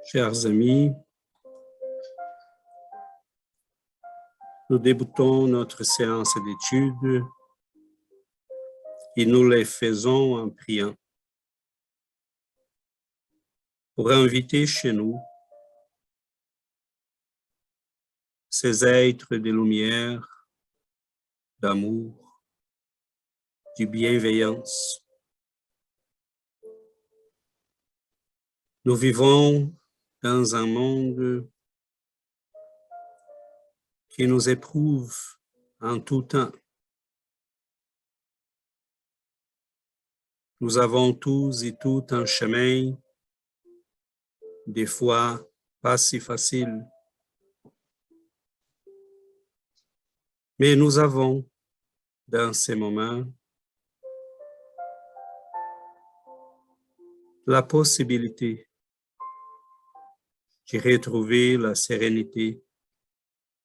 Chers amis, nous débutons notre séance d'études et nous les faisons en priant pour inviter chez nous ces êtres de lumière, d'amour, de bienveillance. Nous vivons dans un monde qui nous éprouve en tout temps. Nous avons tous et toutes un chemin, des fois pas si facile, mais nous avons dans ces moments la possibilité de retrouver la sérénité,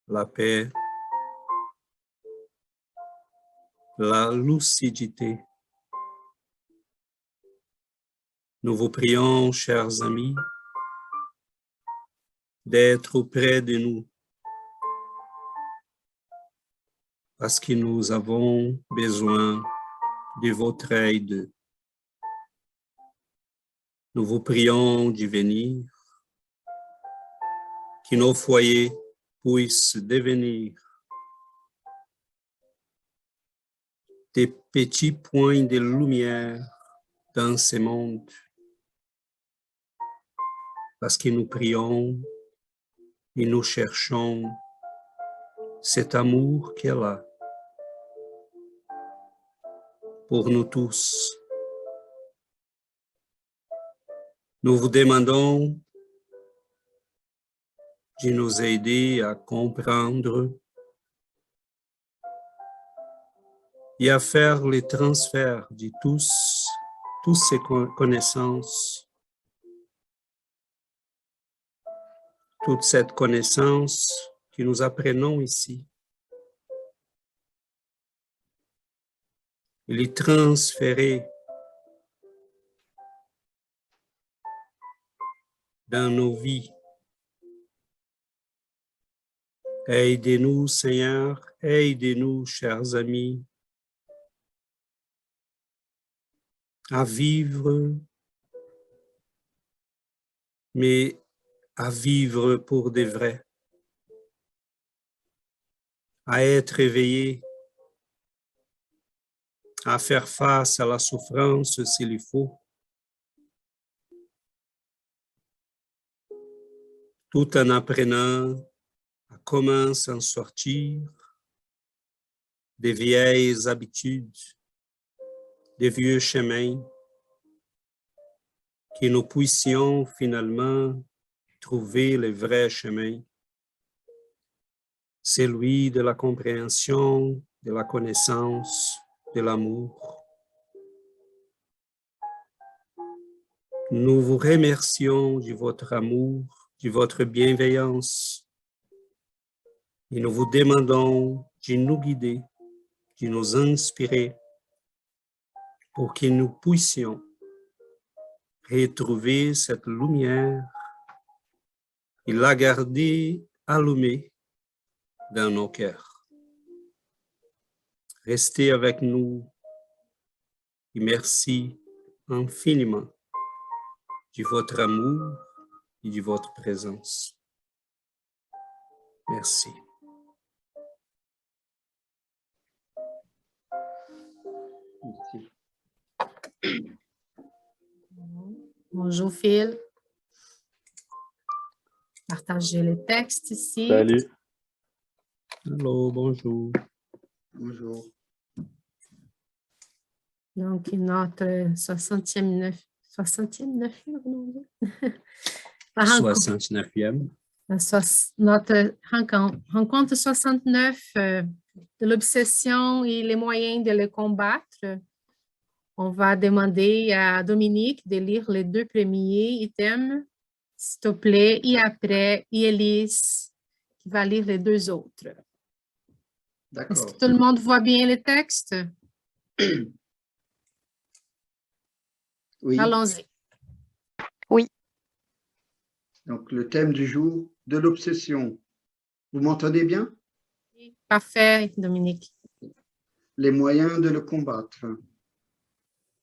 la paix, la lucidité. Nous vous prions, chers amis, d'être auprès de nous parce que nous avons besoin de votre aide. Nous vous prions de venir, que nos foyers puissent devenir des petits points de lumière dans ce monde, parce que nous prions et nous cherchons cet amour qu'elle a pour nous tous. Nous vous demandons de nous aider à comprendre et à faire le transfert de toutes ces connaissances, toute cette connaissance que nous apprenons ici, et les transférer dans nos vies. Aidez-nous, Seigneur, aidez-nous, chers amis, à vivre, mais à vivre pour de vrai, à être éveillés, à faire face à la souffrance s'il faut, tout en apprenant à comment s'en sortir des vieilles habitudes, des vieux chemins, que nous puissions finalement trouver le vrai chemin, celui de la compréhension, de la connaissance, de l'amour. Nous vous remercions de votre amour, de votre bienveillance, et nous vous demandons de nous guider, de nous inspirer pour que nous puissions retrouver cette lumière et la garder allumée dans nos cœurs. Restez avec nous et merci infiniment de votre amour et de votre présence. Merci. Merci. Bonjour Phil. Partagez les textes ici. Salut. Allô, bonjour. Bonjour. Donc, notre 69e, la 69e. Notre rencontre 69 de l'obsession et les moyens de le combattre. On va demander à Dominique de lire les 2 premiers items, s'il te plaît, et après, Élise qui va lire les 2 autres. D'accord. Est-ce que tout le monde voit bien les textes? Oui. Allons-y. Oui. Donc, le thème du jour, de l'obsession. Vous m'entendez bien? Parfait, Dominique. Les moyens de le combattre.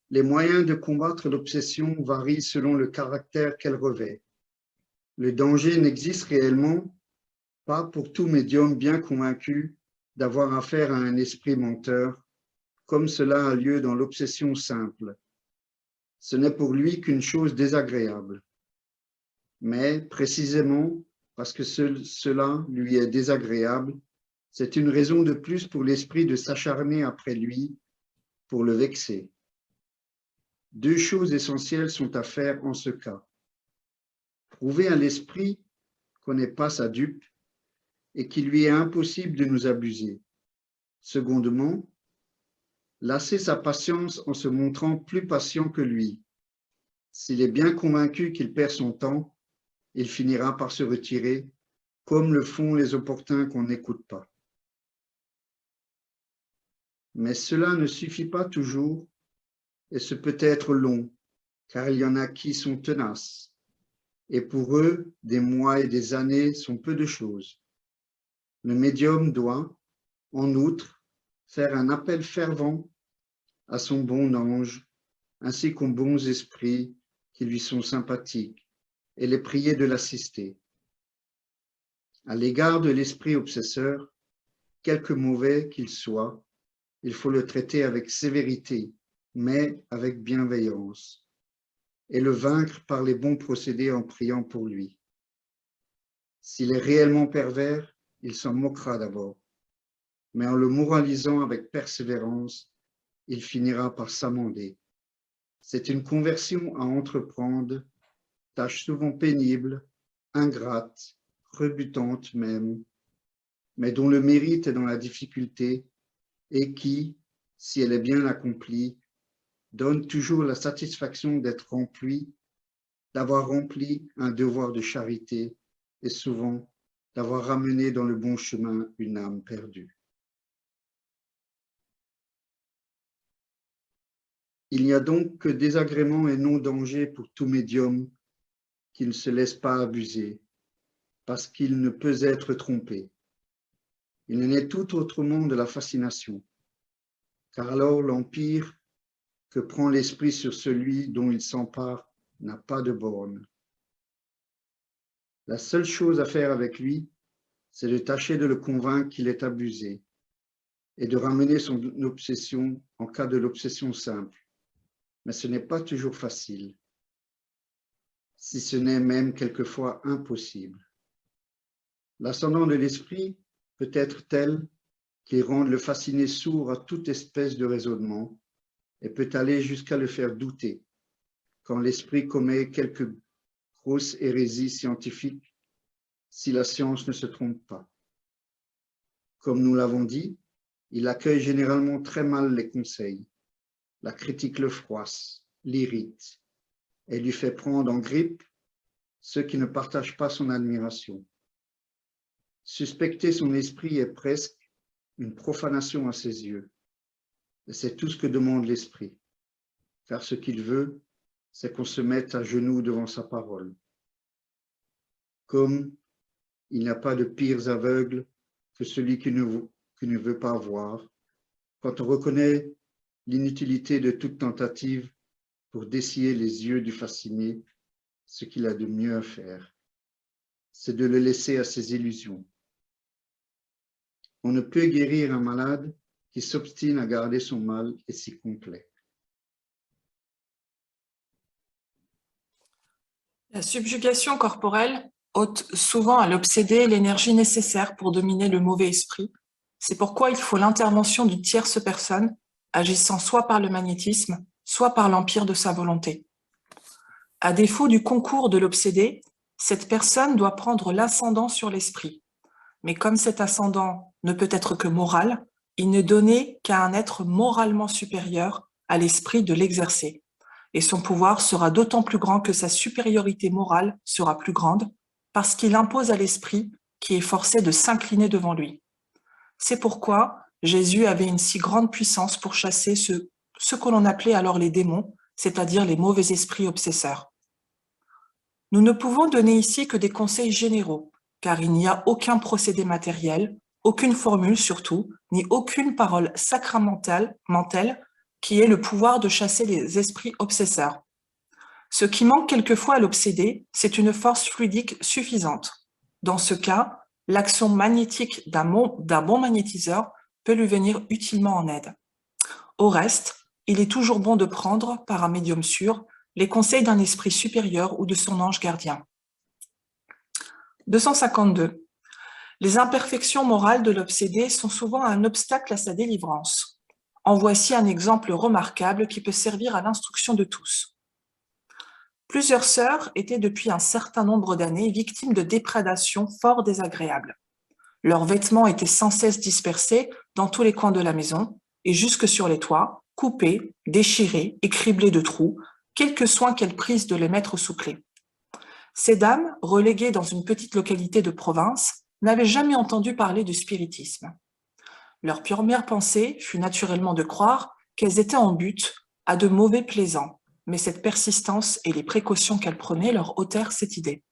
Les moyens de combattre l'obsession varient selon le caractère qu'elle revêt. Le danger n'existe réellement pas pour tout médium bien convaincu d'avoir affaire à un esprit menteur, comme cela a lieu dans l'obsession simple. Ce n'est pour lui qu'une chose désagréable. Mais précisément parce que cela lui est désagréable, c'est une raison de plus pour l'esprit de s'acharner après lui, pour le vexer. Deux choses essentielles sont à faire en ce cas. Prouver à l'esprit qu'on n'est pas sa dupe et qu'il lui est impossible de nous abuser. Secondement, lasser sa patience en se montrant plus patient que lui. S'il est bien convaincu qu'il perd son temps, il finira par se retirer, comme le font les opportuns qu'on n'écoute pas. Mais cela ne suffit pas toujours, et ce peut être long, car il y en a qui sont tenaces, et pour eux, des mois et des années sont peu de choses. Le médium doit, en outre, faire un appel fervent à son bon ange, ainsi qu'aux bons esprits qui lui sont sympathiques, et les prier de l'assister. À l'égard de l'esprit obsesseur, quelque mauvais qu'il soit, il faut le traiter avec sévérité, mais avec bienveillance, et le vaincre par les bons procédés en priant pour lui. S'il est réellement pervers, il s'en moquera d'abord, mais en le moralisant avec persévérance, il finira par s'amender. C'est une conversion à entreprendre, tâche souvent pénible, ingrate, rebutante même, mais dont le mérite est dans la difficulté et qui, si elle est bien accomplie, donne toujours la satisfaction d'être remplie, d'avoir rempli un devoir de charité et souvent d'avoir ramené dans le bon chemin une âme perdue. Il n'y a donc que désagrément et non danger pour tout médium qui ne se laisse pas abuser, parce qu'il ne peut être trompé. Il en est tout autrement de la fascination, car alors l'empire que prend l'esprit sur celui dont il s'empare n'a pas de borne. La seule chose à faire avec lui, c'est de tâcher de le convaincre qu'il est abusé et de ramener son obsession en cas de l'obsession simple. Mais ce n'est pas toujours facile, si ce n'est même quelquefois impossible. L'ascendant de l'esprit peut être tel qu'il rende le fasciné sourd à toute espèce de raisonnement et peut aller jusqu'à le faire douter quand l'esprit commet quelque grosse hérésie scientifique si la science ne se trompe pas. Comme nous l'avons dit, il accueille généralement très mal les conseils. La critique le froisse, l'irrite et lui fait prendre en grippe ceux qui ne partagent pas son admiration. Suspecter son esprit est presque une profanation à ses yeux. Et c'est tout ce que demande l'esprit, car ce qu'il veut, c'est qu'on se mette à genoux devant sa parole. Comme il n'y a pas de pires aveugles que celui qui ne veut pas voir, quand on reconnaît l'inutilité de toute tentative pour dessiller les yeux du fasciné, ce qu'il a de mieux à faire, c'est de le laisser à ses illusions. On ne peut guérir un malade qui s'obstine à garder son mal et s'y complaît. La subjugation corporelle ôte souvent à l'obsédé l'énergie nécessaire pour dominer le mauvais esprit. C'est pourquoi il faut l'intervention d'une tierce personne, agissant soit par le magnétisme, soit par l'empire de sa volonté. À défaut du concours de l'obsédé, cette personne doit prendre l'ascendant sur l'esprit. Mais comme cet ascendant ne peut être que moral, il n'est donné qu'à un être moralement supérieur à l'esprit de l'exercer. Et son pouvoir sera d'autant plus grand que sa supériorité morale sera plus grande, parce qu'il impose à l'esprit qui est forcé de s'incliner devant lui. C'est pourquoi Jésus avait une si grande puissance pour chasser ce que l'on appelait alors les démons, c'est-à-dire les mauvais esprits obsesseurs. Nous ne pouvons donner ici que des conseils généraux, car il n'y a aucun procédé matériel, aucune formule surtout, ni aucune parole sacramentale qui ait le pouvoir de chasser les esprits obsesseurs. Ce qui manque quelquefois à l'obsédé, c'est une force fluidique suffisante. Dans ce cas, l'action magnétique d'un bon magnétiseur peut lui venir utilement en aide. Au reste, il est toujours bon de prendre, par un médium sûr, les conseils d'un esprit supérieur ou de son ange gardien. 252. Les imperfections morales de l'obsédé sont souvent un obstacle à sa délivrance. En voici un exemple remarquable qui peut servir à l'instruction de tous. Plusieurs sœurs étaient depuis un certain nombre d'années victimes de déprédations fort désagréables. Leurs vêtements étaient sans cesse dispersés dans tous les coins de la maison et jusque sur les toits, coupés, déchirés et criblés de trous, quelque soin qu'elles prissent de les mettre sous clé. Ces dames, reléguées dans une petite localité de province, n'avaient jamais entendu parler du spiritisme. Leur première pensée fut naturellement de croire qu'elles étaient en butte à de mauvais plaisants, mais cette persistance et les précautions qu'elles prenaient leur ôtèrent cette idée.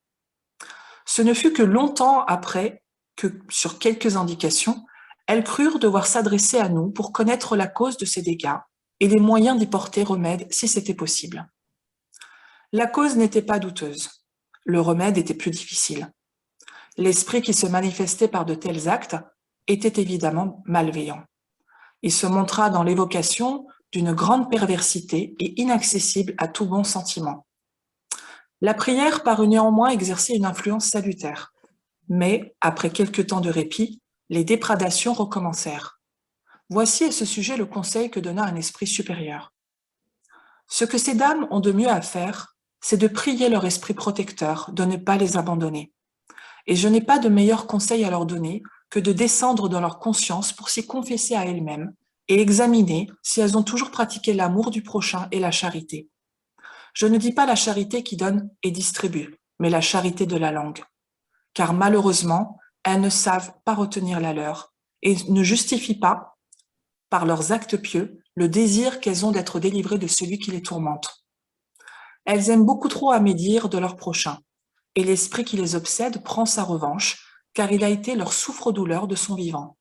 Ce ne fut que longtemps après que, sur quelques indications, elles crurent devoir s'adresser à nous pour connaître la cause de ces dégâts et les moyens d'y porter remède si c'était possible. La cause n'était pas douteuse. Le remède était plus difficile. L'esprit qui se manifestait par de tels actes était évidemment malveillant. Il se montra dans l'évocation d'une grande perversité et inaccessible à tout bon sentiment. La prière parut néanmoins exercer une influence salutaire, mais après quelque temps de répit, les déprédations recommencèrent. Voici à ce sujet le conseil que donna un esprit supérieur. Ce que ces dames ont de mieux à faire, c'est de prier leur esprit protecteur de ne pas les abandonner. Et je n'ai pas de meilleur conseil à leur donner que de descendre dans leur conscience pour s'y confesser à elles-mêmes et examiner si elles ont toujours pratiqué l'amour du prochain et la charité. Je ne dis pas la charité qui donne et distribue, mais la charité de la langue. Car malheureusement, elles ne savent pas retenir la leur et ne justifient pas, par leurs actes pieux, le désir qu'elles ont d'être délivrées de celui qui les tourmente. Elles aiment beaucoup trop à médire de leur prochain, et l'esprit qui les obsède prend sa revanche, car il a été leur souffre-douleur de son vivant.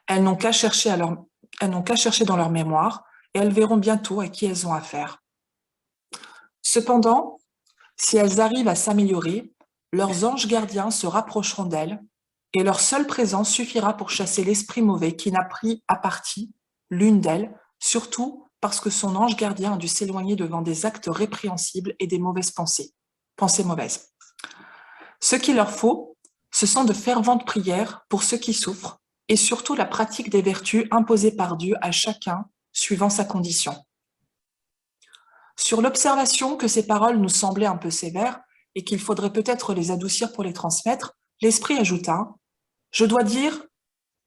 Elles n'ont qu'à chercher dans leur mémoire, et elles verront bientôt à qui elles ont affaire. Cependant, si elles arrivent à s'améliorer, leurs anges gardiens se rapprocheront d'elles, et leur seule présence suffira pour chasser l'esprit mauvais qui n'a pris à partie l'une d'elles, surtout parce que son ange gardien a dû s'éloigner devant des actes répréhensibles et des mauvaises pensées mauvaises. Ce qu'il leur faut, ce sont de ferventes prières pour ceux qui souffrent, et surtout la pratique des vertus imposées par Dieu à chacun suivant sa condition. Sur l'observation que ces paroles nous semblaient un peu sévères et qu'il faudrait peut-être les adoucir pour les transmettre, l'esprit ajouta « Je dois dire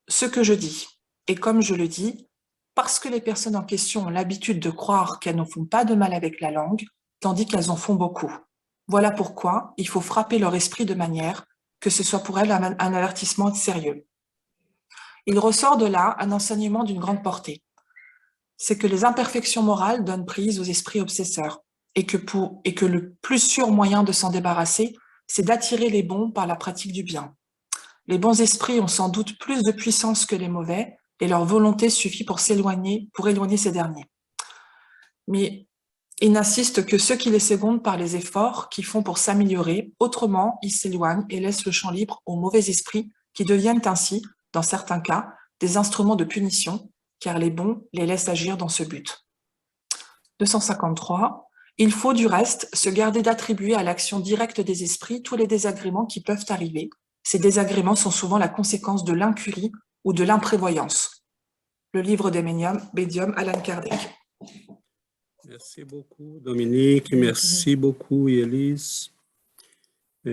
ce que je dis, et comme je le dis, parce que les personnes en question ont l'habitude de croire qu'elles ne font pas de mal avec la langue, tandis qu'elles en font beaucoup. Voilà pourquoi il faut frapper leur esprit de manière que ce soit pour elles un avertissement sérieux. » Il ressort de là un enseignement d'une grande portée. C'est que les imperfections morales donnent prise aux esprits obsesseurs et que le plus sûr moyen de s'en débarrasser, c'est d'attirer les bons par la pratique du bien. Les bons esprits ont sans doute plus de puissance que les mauvais et leur volonté suffit pour éloigner ces derniers. Mais ils n'assistent que ceux qui les secondent par les efforts qu'ils font pour s'améliorer, autrement ils s'éloignent et laissent le champ libre aux mauvais esprits qui deviennent ainsi, dans certains cas, des instruments de punition, car les bons les laissent agir dans ce but. 253. Il faut du reste se garder d'attribuer à l'action directe des esprits tous les désagréments qui peuvent arriver. Ces désagréments sont souvent la conséquence de l'incurie ou de l'imprévoyance. Le livre des médiums, Allan Kardec. Merci beaucoup, Dominique. Merci beaucoup, Élise. On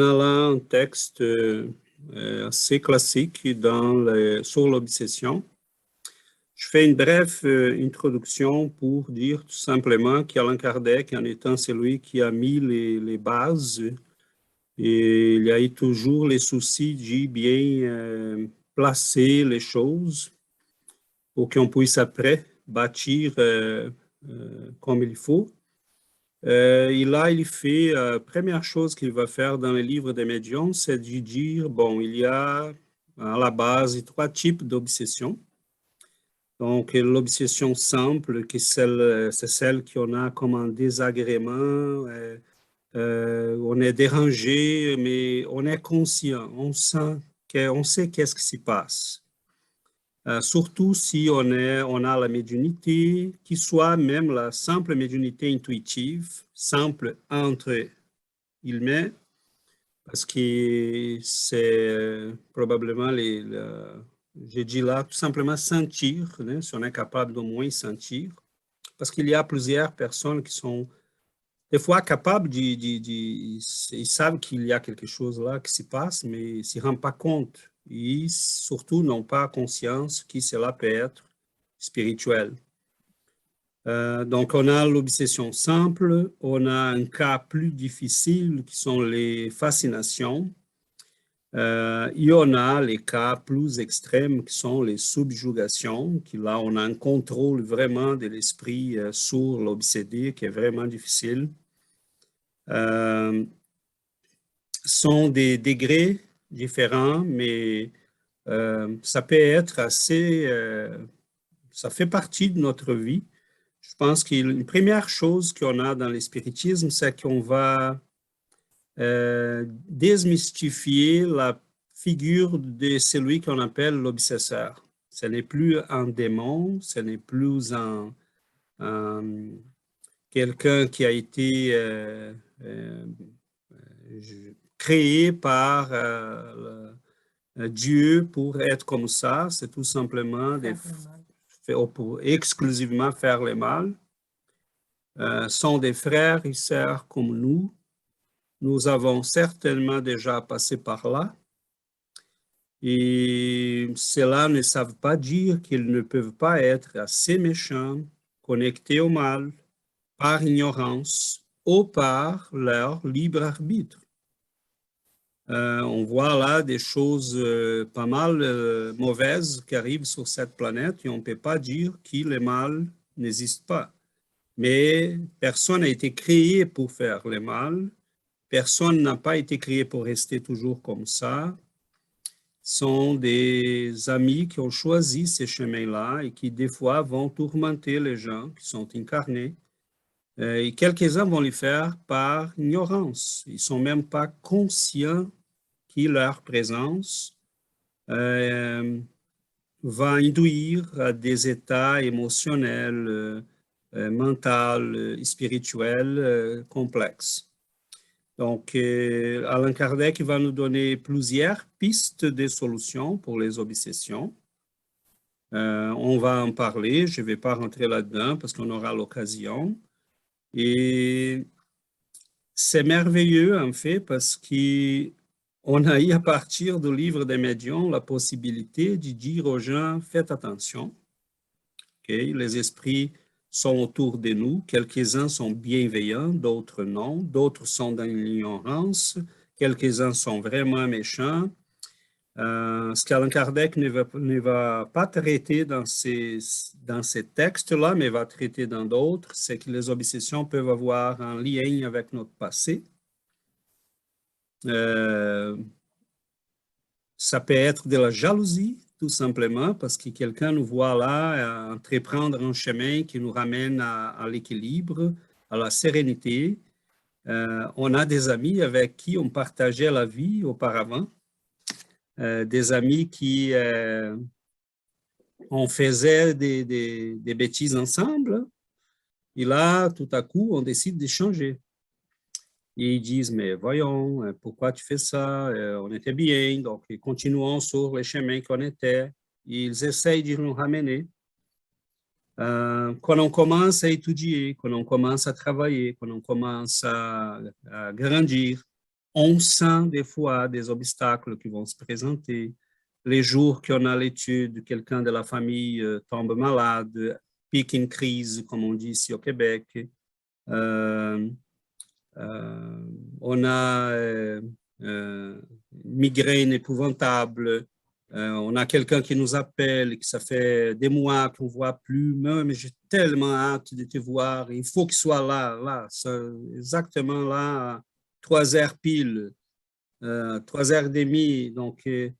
a là un texte assez classique sur l'obsession. Je fais une brève introduction pour dire tout simplement qu'Allan Kardec, en étant celui qui a mis les bases, et il y a eu toujours les soucis de bien placer les choses pour qu'on puisse après bâtir comme il faut. Et là, il fait, première chose qu'il va faire dans le livre des médiums, c'est de dire, bon, il y a à la base 3 types d'obsessions. Donc, l'obsession simple, c'est celle qu'on a comme un désagrément, on est dérangé, mais on est conscient, on sait qu'est-ce qui s'y passe. Surtout si on a la médiumnité, qui soit même la simple médiumnité intuitive, simple entre guillemets, parce que c'est probablement j'ai dit là, tout simplement sentir, hein, si on est capable d'au moins sentir, parce qu'il y a plusieurs personnes qui sont des fois capables ils savent qu'il y a quelque chose là qui se passe, mais ils ne s'y rendent pas compte. Ils surtout n'ont pas conscience que cela peut être spirituel. Donc, on a l'obsession simple, on a un cas plus difficile qui sont les fascinations. Et on a les cas plus extrêmes qui sont les subjugations, qui là, on a un contrôle vraiment de l'esprit sur l'obsédé qui est vraiment difficile. Sont des degrés différents, mais ça peut être assez, ça fait partie de notre vie. Je pense qu'une première chose qu'on a dans le spiritisme, c'est qu'on va démystifier la figure de celui qu'on appelle l'obsesseur. Ce n'est plus un démon, ce n'est plus quelqu'un qui a été créé par Dieu pour être comme ça. C'est tout simplement pour exclusivement faire le mal. Sont des frères et sœurs comme nous. Nous avons certainement déjà passé par là. Et cela ne savent pas dire qu'ils ne peuvent pas être assez méchants, connectés au mal, par ignorance ou par leur libre arbitre. On voit là des choses pas mal mauvaises qui arrivent sur cette planète et on ne peut pas dire que le mal n'existe pas. Mais personne n'a été créé pour faire le mal. Personne n'a pas été créé pour rester toujours comme ça. Sont des amis qui ont choisi ces chemins-là et qui, des fois, vont tourmenter les gens qui sont incarnés. Et quelques-uns vont le faire par ignorance. Ils ne sont même pas conscients que leur présence va induire à des états émotionnels, mentaux, spirituels complexes. Donc, Allan Kardec va nous donner plusieurs pistes de solutions pour les obsessions. On va en parler, je ne vais pas rentrer là-dedans parce qu'on aura l'occasion. Et c'est merveilleux en fait parce qu'on a eu à partir du livre des médiums la possibilité de dire aux gens, faites attention, okay? Les esprits sont autour de nous, quelques-uns sont bienveillants, d'autres non, d'autres sont dans l'ignorance, quelques-uns sont vraiment méchants. Ce qu'Allan Kardec ne va pas traiter dans ces textes-là, mais va traiter dans d'autres, c'est que les obsessions peuvent avoir un lien avec notre passé. Ça peut être de la jalousie, tout simplement, parce que quelqu'un nous voit là entreprendre un chemin qui nous ramène à l'équilibre, à la sérénité. On a des amis avec qui on partageait la vie auparavant, des amis qui on faisait des bêtises ensemble, et là, tout à coup, on décide d'échanger. Et ils disent, mais voyons, pourquoi tu fais ça? On était bien, donc continuons sur les chemins qu'on était. Ils essayent de nous ramener. Quand on commence à étudier, quand on commence à travailler, quand on commence à grandir, on sent des fois des obstacles qui vont se présenter. Les jours qu'on a l'étude, quelqu'un de la famille tombe malade, pique une crise, comme on dit ici au Québec. On a migraine épouvantable, On a quelqu'un qui nous appelle et que ça fait des mois qu'on ne voit plus, mais j'ai tellement hâte de te voir, il faut qu'il soit là, exactement là, à 3 heures pile, 3 heures et demie. Donc, il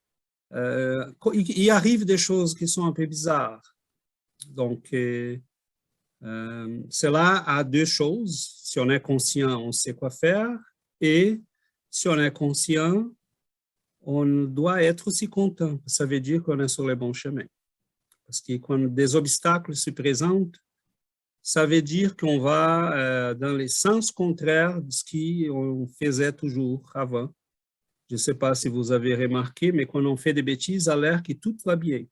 arrive des choses qui sont un peu bizarres. Donc, cela a deux choses. Si on est conscient, on sait quoi faire. Et si on est conscient, on doit être aussi content. Ça veut dire qu'on est sur le bon chemin. Parce que quand des obstacles se présentent, ça veut dire qu'on va dans les sens contraires de ce qu'on faisait toujours avant. Je ne sais pas si vous avez remarqué, mais quand on fait des bêtises, ça a l'air que tout va bien.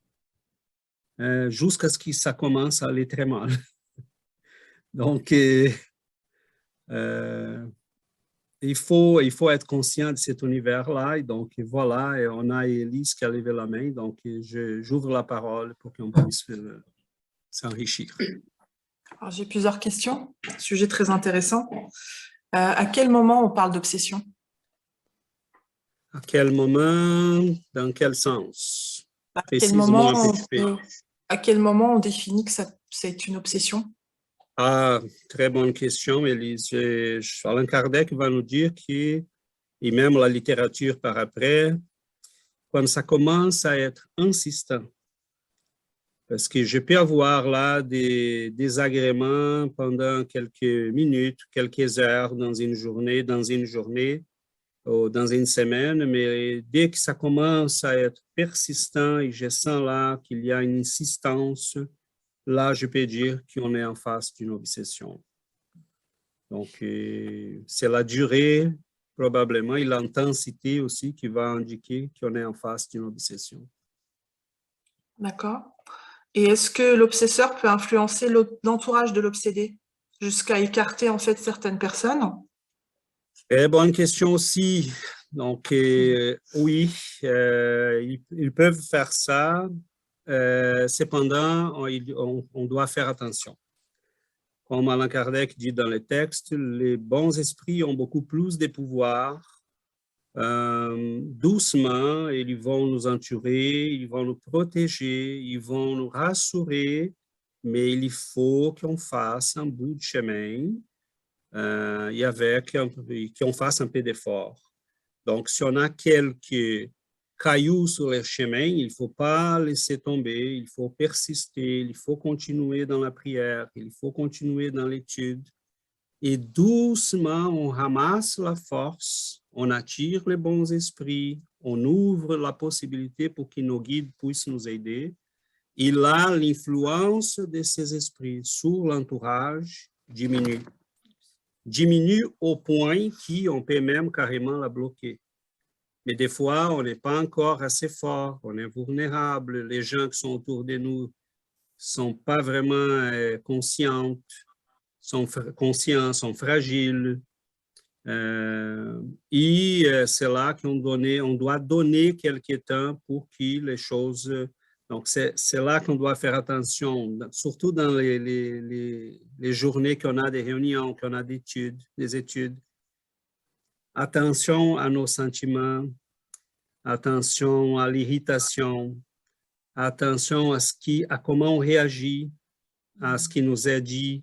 Jusqu'à ce que ça commence à aller très mal. Donc, il faut être conscient de cet univers-là. Et donc, voilà, et on a Élise qui a levé la main. Donc, j'ouvre la parole pour qu'on puisse s'enrichir. Alors, j'ai plusieurs questions. Sujet très intéressant. À quel moment on parle d'obsession? À quel moment? Dans quel sens? À quel moment on définit que c'est une obsession? Ah, très bonne question, Élise. Allan Kardec va nous dire que, et même la littérature par après, quand ça commence à être insistant, parce que je peux avoir là des désagréments pendant quelques minutes, quelques heures dans une journée ou dans une semaine, mais dès que ça commence à être persistant et je sens là qu'il y a une insistance, là, je peux dire qu'on est en face d'une obsession. Donc, c'est la durée, probablement, et l'intensité aussi qui va indiquer qu'on est en face d'une obsession. D'accord. Et est-ce que l'obsesseur peut influencer l'entourage de l'obsédé jusqu'à écarter en fait certaines personnes? Et bonne question aussi. Donc, oui, ils peuvent faire ça. Cependant, on doit faire attention. Comme Allan Kardec dit dans les textes, les bons esprits ont beaucoup plus de pouvoir. Doucement, ils vont nous entourer, ils vont nous protéger, ils vont nous rassurer, mais il faut qu'on fasse un bout de chemin et qu'on fasse un peu d'effort. Donc, si on a quelques cailloux sur le chemin, il ne faut pas laisser tomber, il faut persister, il faut continuer dans la prière, il faut continuer dans l'étude. Et doucement, on ramasse la force, on attire les bons esprits, on ouvre la possibilité pour que nos guides puissent nous aider. Et là, l'influence de ces esprits sur l'entourage diminue. Diminue au point qu'on peut même carrément la bloquer. Mais des fois, on n'est pas encore assez fort, on est vulnérable, les gens qui sont autour de nous ne sont pas vraiment conscients, sont fragiles. C'est là qu'on doit donner quelque temps pour que les choses... Donc, c'est là qu'on doit faire attention, surtout dans les journées qu'on a des réunions, qu'on a des études. Attention à nos sentiments, attention à l'irritation, attention à comment on réagit, à ce qui nous est dit.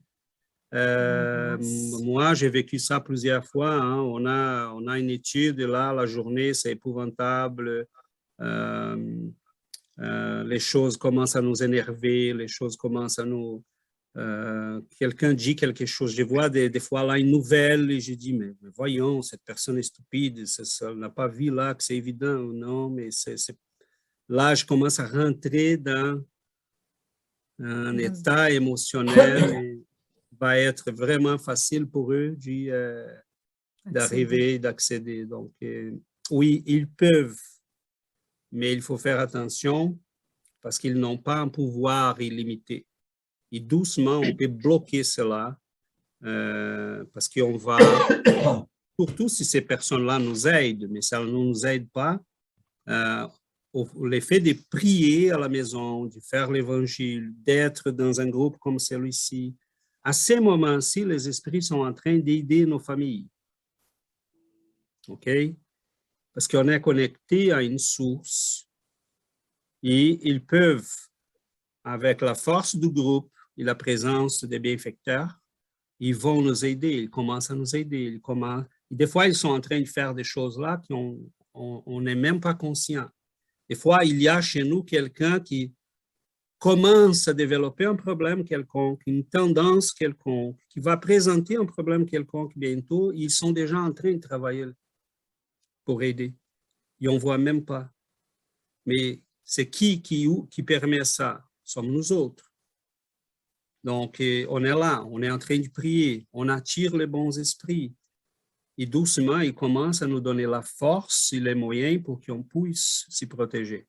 Moi, j'ai vécu ça plusieurs fois. Hein. On a une étude, là, la journée, c'est épouvantable. Les choses commencent à nous énerver, les choses commencent à nous... quelqu'un dit quelque chose, je vois des fois là une nouvelle et je dis, mais voyons, cette personne est stupide, ça n'a pas vu là que c'est évident. Non, mais là, je commence à rentrer dans un état émotionnel et va être vraiment facile pour eux d'arriver, d'accéder. Donc, oui, ils peuvent, mais il faut faire attention parce qu'ils n'ont pas un pouvoir illimité. Et doucement, on peut bloquer cela parce qu'on va, surtout si ces personnes-là nous aident, mais ça ne nous aide pas, l'effet de prier à la maison, de faire l'évangile, d'être dans un groupe comme celui-ci, à ces moments-ci, les esprits sont en train d'aider nos familles. OK? Parce qu'on est connecté à une source Et ils peuvent, avec la force du groupe et la présence des bienfaiteurs, ils vont nous aider, ils commencent à nous aider. Des fois, ils sont en train de faire des choses là qu'on n'est même pas conscient. Des fois, il y a chez nous quelqu'un qui commence à développer un problème quelconque, une tendance quelconque, qui va présenter un problème quelconque bientôt. Ils sont déjà en train de travailler pour aider. Et on ne voit même pas. Mais c'est qui permet ça? Sommes nous autres. Donc, on est là, on est en train de prier, on attire les bons esprits. Et doucement, ils commencent à nous donner la force et les moyens pour qu'on puisse s'y protéger.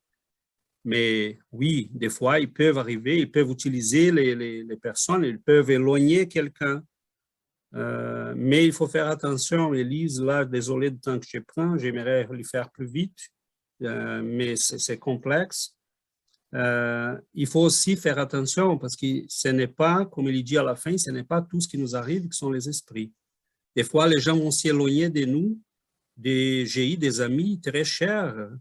Mais oui, des fois, ils peuvent arriver, ils peuvent utiliser les personnes, ils peuvent éloigner quelqu'un. Mais il faut faire attention. Élise, là, désolé du temps que je prends, j'aimerais lui faire plus vite, mais c'est complexe. Il faut aussi faire attention parce que ce n'est pas, comme il dit à la fin, ce n'est pas tout ce qui nous arrive qui sont les esprits. Des fois, les gens vont s'éloigner de nous, j'ai eu des amis très chers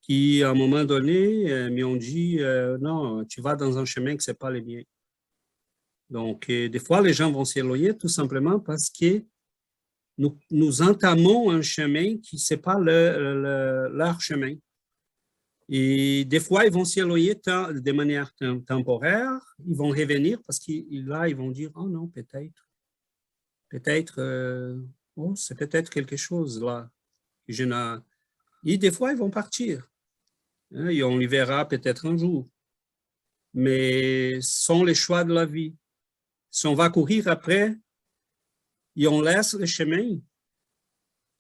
qui, à un moment donné, m'ont dit non, tu vas dans un chemin que ce n'est pas le mien. Donc, des fois, les gens vont s'éloigner tout simplement parce que nous entamons un chemin qui n'est pas leur chemin. Et des fois, ils vont s'éloigner de manière temporaire, ils vont revenir parce que là, ils vont dire « Oh non, peut-être, oh, c'est peut-être quelque chose là. » Et des fois, ils vont partir. Hein, et on les verra peut-être un jour. Mais ce sont les choix de la vie. Si on va courir après et on laisse le chemin,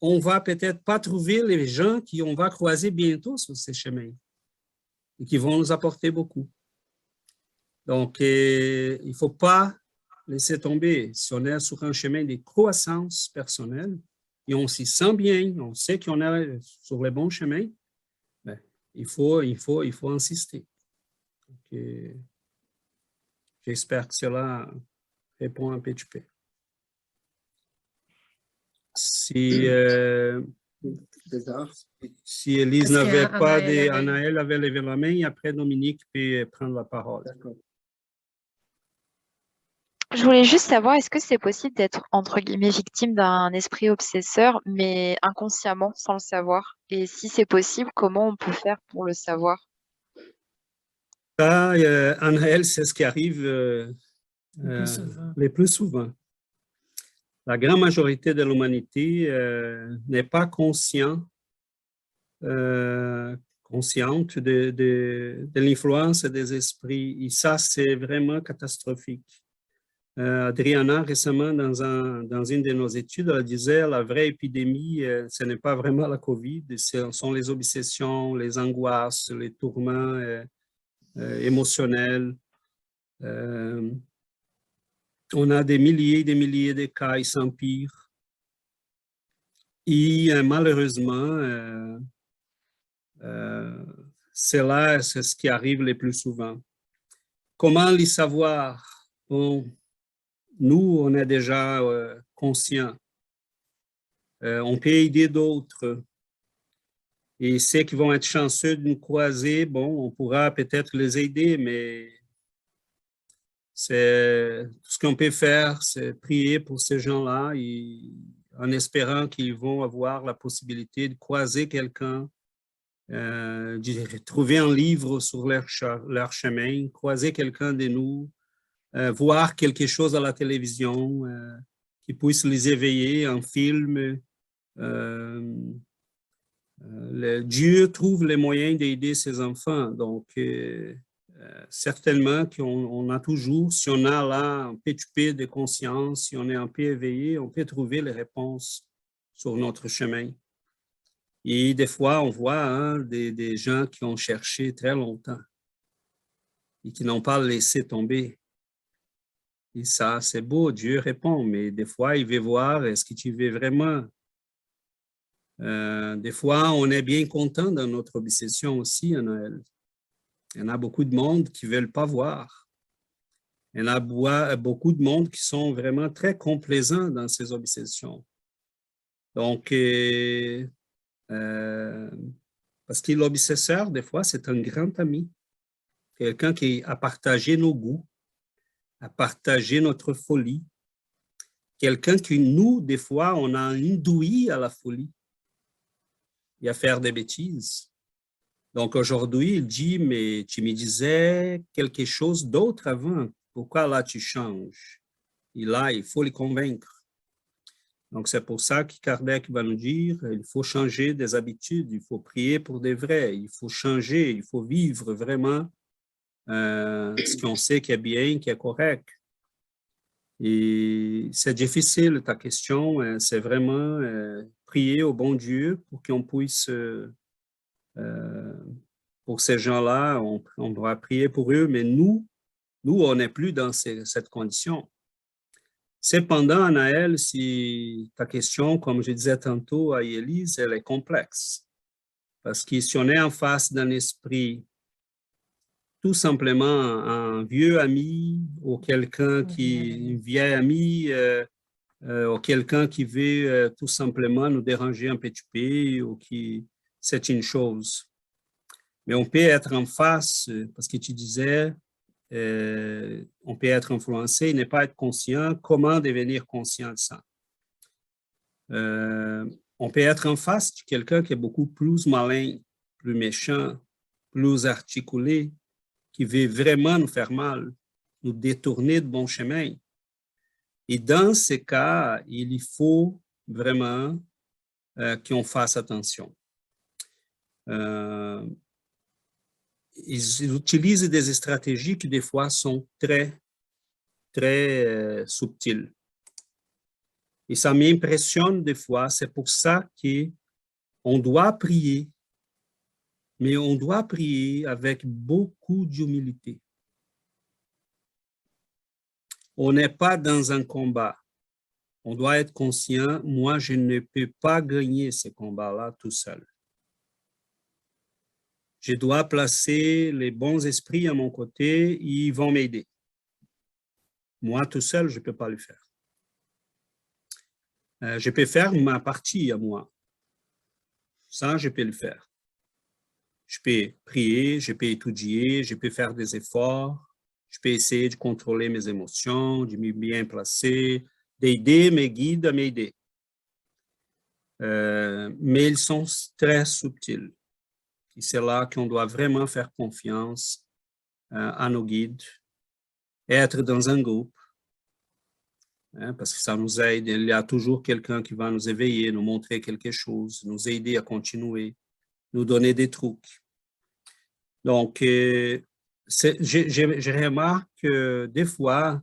on va peut-être pas trouver les gens qu'on va croiser bientôt sur ces chemins et qui vont nous apporter beaucoup. Donc, il ne faut pas laisser tomber. Si on est sur un chemin de croissance personnelle et on s'y sent bien, on sait qu'on est sur le bon chemin, ben, il faut insister. J'espère que cela répond un petit peu. Si Élise n'avait pas Anaël avait levé la main et après Dominique peut prendre la parole. Je voulais juste savoir, est-ce que c'est possible d'être, entre guillemets, victime d'un esprit obsesseur, mais inconsciemment, sans le savoir? Et si c'est possible, comment on peut faire pour le savoir? Ça, Anaël, c'est ce qui arrive le plus souvent. La grande majorité de l'humanité n'est pas consciente de l'influence des esprits. Et ça, c'est vraiment catastrophique. Adriana, récemment, dans une de nos études, elle disait la vraie épidémie, ce n'est pas vraiment la COVID, ce sont les obsessions, les angoisses, les tourments émotionnels. On a des milliers et des milliers de cas, ils s'empirent. Et malheureusement, c'est ce qui arrive le plus souvent. Comment les savoir? Bon, nous, on est déjà conscients. On peut aider d'autres. Et ceux qui vont être chanceux de nous croiser, bon, on pourra peut-être les aider, mais tout ce qu'on peut faire, c'est prier pour ces gens-là en espérant qu'ils vont avoir la possibilité de croiser quelqu'un, de trouver un livre sur leur chemin, croiser quelqu'un de nous, voir quelque chose à la télévision qui puisse les éveiller, un film. Dieu trouve les moyens d'aider ses enfants. Donc, certainement qu'on a toujours, si on a là un petit peu de conscience, si on est un peu éveillé, on peut trouver les réponses sur notre chemin. Et des fois, on voit des gens qui ont cherché très longtemps et qui n'ont pas laissé tomber. Et ça, c'est beau, Dieu répond, mais des fois, il veut voir, est-ce que tu veux vraiment? Des fois, on est bien content dans notre obsession aussi à Noël. Il y en a beaucoup de monde qui ne veulent pas voir. Il y en a beaucoup de monde qui sont vraiment très complaisants dans ces obsessions. Donc, Parce que l'obsesseur, des fois, c'est un grand ami. Quelqu'un qui a partagé nos goûts, a partagé notre folie. Quelqu'un qui, nous, des fois, on a induit à la folie et à faire des bêtises. Donc, aujourd'hui, il dit, mais tu me disais quelque chose d'autre avant. Pourquoi là, tu changes? Et là, il faut les convaincre. Donc, c'est pour ça que Kardec va nous dire, il faut changer des habitudes, il faut prier pour des vrais, il faut changer, il faut vivre vraiment ce qu'on sait qui est bien, qui est correct. Et c'est difficile, ta question, c'est vraiment prier au bon Dieu pour qu'on puisse, pour ces gens-là, on doit prier pour eux, mais nous, on n'est plus dans cette condition. Cependant, Anaël, si ta question, comme je disais tantôt à Élise, elle est complexe. Parce que si on est en face d'un esprit, tout simplement un vieux ami ou quelqu'un un vieil ami ou quelqu'un qui veut tout simplement nous déranger un petit peu ou qui, c'est une chose. Mais on peut être en face, parce que tu disais, on peut être influencé et ne pas être conscient. Comment devenir conscient de ça? On peut être en face de quelqu'un qui est beaucoup plus malin, plus méchant, plus articulé, qui veut vraiment nous faire mal, nous détourner de bon chemin. Et dans ces cas, il faut vraiment qu'on fasse attention. Ils utilisent des stratégies qui, des fois, sont très, très subtiles. Et ça m'impressionne des fois. C'est pour ça qu'on doit prier, mais on doit prier avec beaucoup d'humilité. On n'est pas dans un combat. On doit être conscient, moi, je ne peux pas gagner ce combat-là tout seul. Je dois placer les bons esprits à mon côté, ils vont m'aider. Moi, tout seul, je ne peux pas le faire. Je peux faire ma partie à moi. Ça, je peux le faire. Je peux prier, je peux étudier, je peux faire des efforts, je peux essayer de contrôler mes émotions, de me bien placer, d'aider mes guides à m'aider. Mais ils sont très subtils. Et c'est là qu'on doit vraiment faire confiance à nos guides, être dans un groupe, parce que ça nous aide. Il y a toujours quelqu'un qui va nous éveiller, nous montrer quelque chose, nous aider à continuer, nous donner des trucs. Donc, je remarque que des fois,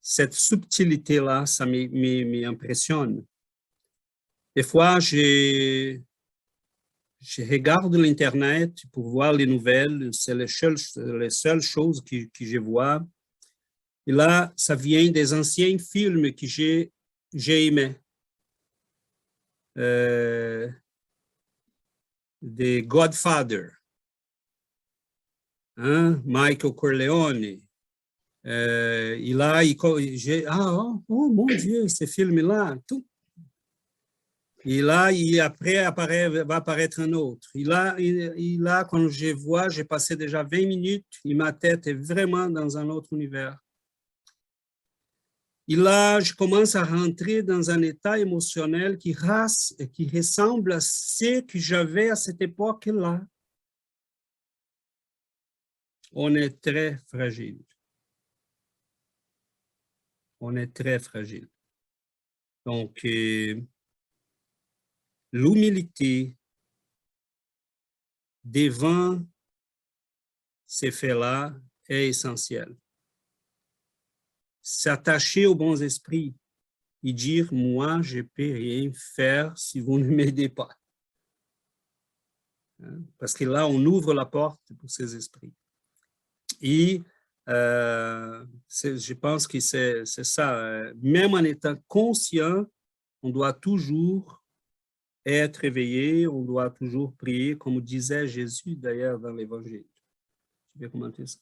cette subtilité-là, ça m'impressionne. Des fois, je regarde l'Internet pour voir les nouvelles, c'est les seules choses que je vois. Et là, ça vient des anciens films que j'ai aimés. Des Godfather, Michael Corleone. Et là, oh mon Dieu, ce film-là, tout. Et là, après, va apparaître un autre. Et là, quand je vois, j'ai passé déjà 20 minutes et ma tête est vraiment dans un autre univers. Et là, je commence à rentrer dans un état émotionnel qui ressemble à ce que j'avais à cette époque-là. On est très fragile. On est très fragile. Donc, l'humilité devant ces faits-là est essentielle. S'attacher aux bons esprits et dire, moi, je ne peux rien faire si vous ne m'aidez pas. Parce que là, on ouvre la porte pour ces esprits. Et je pense que c'est ça. Même en étant conscient, on doit toujours être éveillé, on doit toujours prier, comme disait Jésus d'ailleurs dans l'Évangile. Tu veux commenter ça?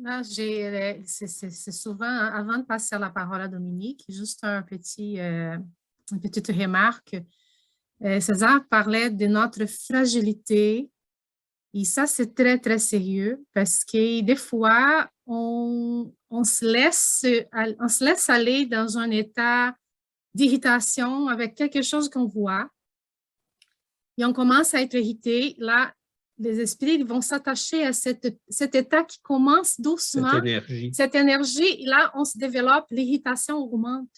Là, c'est souvent, avant de passer la parole à Dominique, juste une petite remarque. César parlait de notre fragilité. Et ça, c'est très, très sérieux parce que des fois, on se laisse aller dans un état d'irritation avec quelque chose qu'on voit. Et on commence à être irrité. Là, les esprits vont s'attacher à cet état qui commence doucement. Cette énergie, là, on se développe, l'irritation augmente.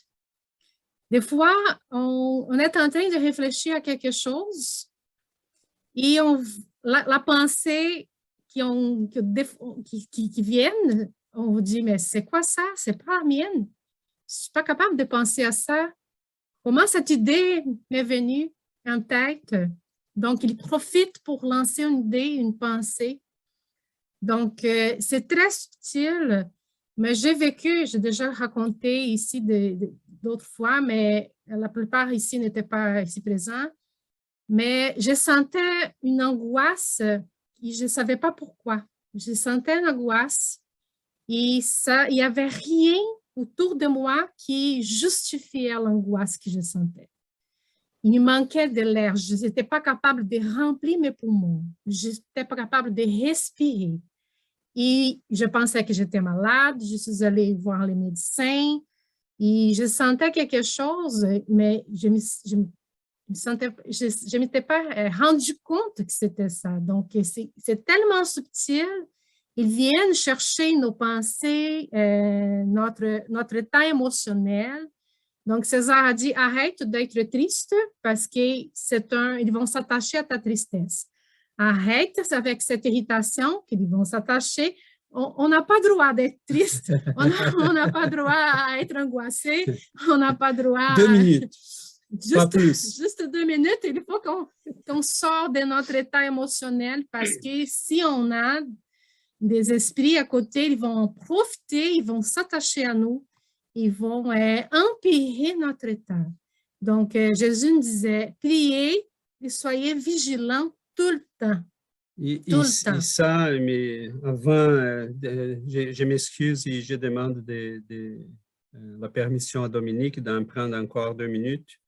Des fois, on est en train de réfléchir à quelque chose et la pensée qui viennent, on vous dit, mais c'est quoi ça? C'est pas la mienne. Je ne suis pas capable de penser à ça. Comment cette idée m'est venue en tête? Donc, il profite pour lancer une idée, une pensée. Donc, c'est très subtil, mais j'ai déjà raconté ici d'autres fois, mais la plupart ici n'étaient pas ici présents. Mais je sentais une angoisse et je ne savais pas pourquoi. Je sentais une angoisse et il n'y avait rien autour de moi qui justifiait l'angoisse que je sentais. Il me manquait de l'air. Je n'étais pas capable de remplir mes poumons. Je n'étais pas capable de respirer. Et je pensais que j'étais malade. Je suis allée voir les médecins et je sentais quelque chose, mais je m'étais pas rendu compte que c'était ça. Donc, c'est tellement subtil. Ils viennent chercher nos pensées, notre état émotionnel. Donc, César a dit, arrête d'être triste parce qu'ils vont s'attacher à ta tristesse. Arrête avec cette irritation qu'ils vont s'attacher. On n'a pas droit d'être triste. On n'a pas droit à être angoissé. On n'a pas droit 2 minutes. Pas plus. Juste 2 minutes, il faut qu'on sorte de notre état émotionnel parce que si on a des esprits à côté, ils vont en profiter, ils vont s'attacher à nous, ils vont empirer notre état. Donc, Jésus nous disait, priez et soyez vigilants tout le temps. Et ça, mais avant, je m'excuse et je demande la permission à Dominique d'en prendre encore 2 minutes.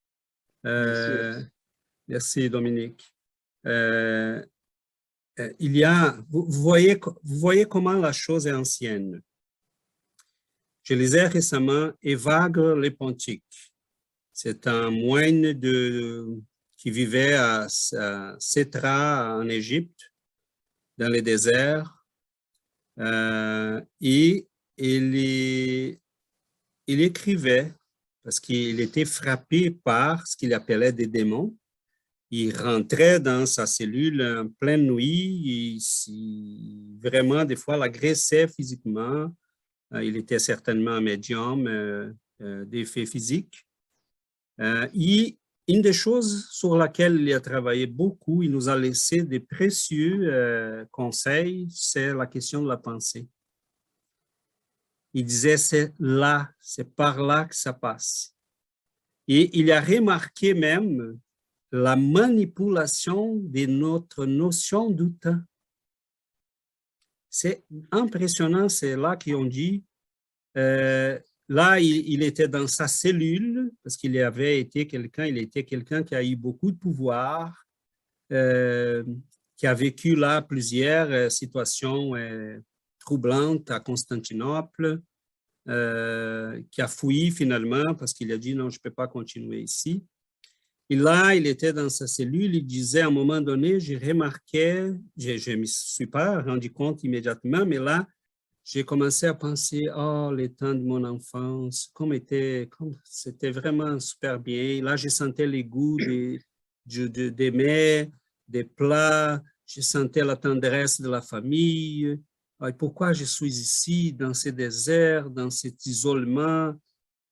Merci Dominique. Vous voyez comment la chose est ancienne. Je lisais récemment Évagre le Pontique. C'est un moine qui vivait à Sétra en Égypte, dans le désert. Et il écrivait parce qu'il était frappé par ce qu'il appelait des démons. Il rentrait dans sa cellule en pleine nuit, vraiment des fois l'agressait physiquement. Il était certainement un médium d'effets physiques. Et une des choses sur laquelle il a travaillé beaucoup, il nous a laissé des précieux conseils, c'est la question de la pensée. Il disait, c'est par là que ça passe. Et il a remarqué même la manipulation de notre notion du temps. C'est impressionnant, c'est là qu'ils ont dit, là, il était dans sa cellule, parce qu'il était quelqu'un qui a eu beaucoup de pouvoir, qui a vécu là plusieurs situations troublantes à Constantinople, qui a fui finalement parce qu'il a dit non, je ne peux pas continuer ici. Et là, il était dans sa cellule, il disait à un moment donné, j'ai remarqué, je ne me suis pas rendu compte immédiatement, mais là, j'ai commencé à penser, oh, les temps de mon enfance, c'était vraiment super bien. Là, je sentais les goûts des mets, des plats, je sentais la tendresse de la famille. Et pourquoi je suis ici, dans ce désert, dans cet isolement?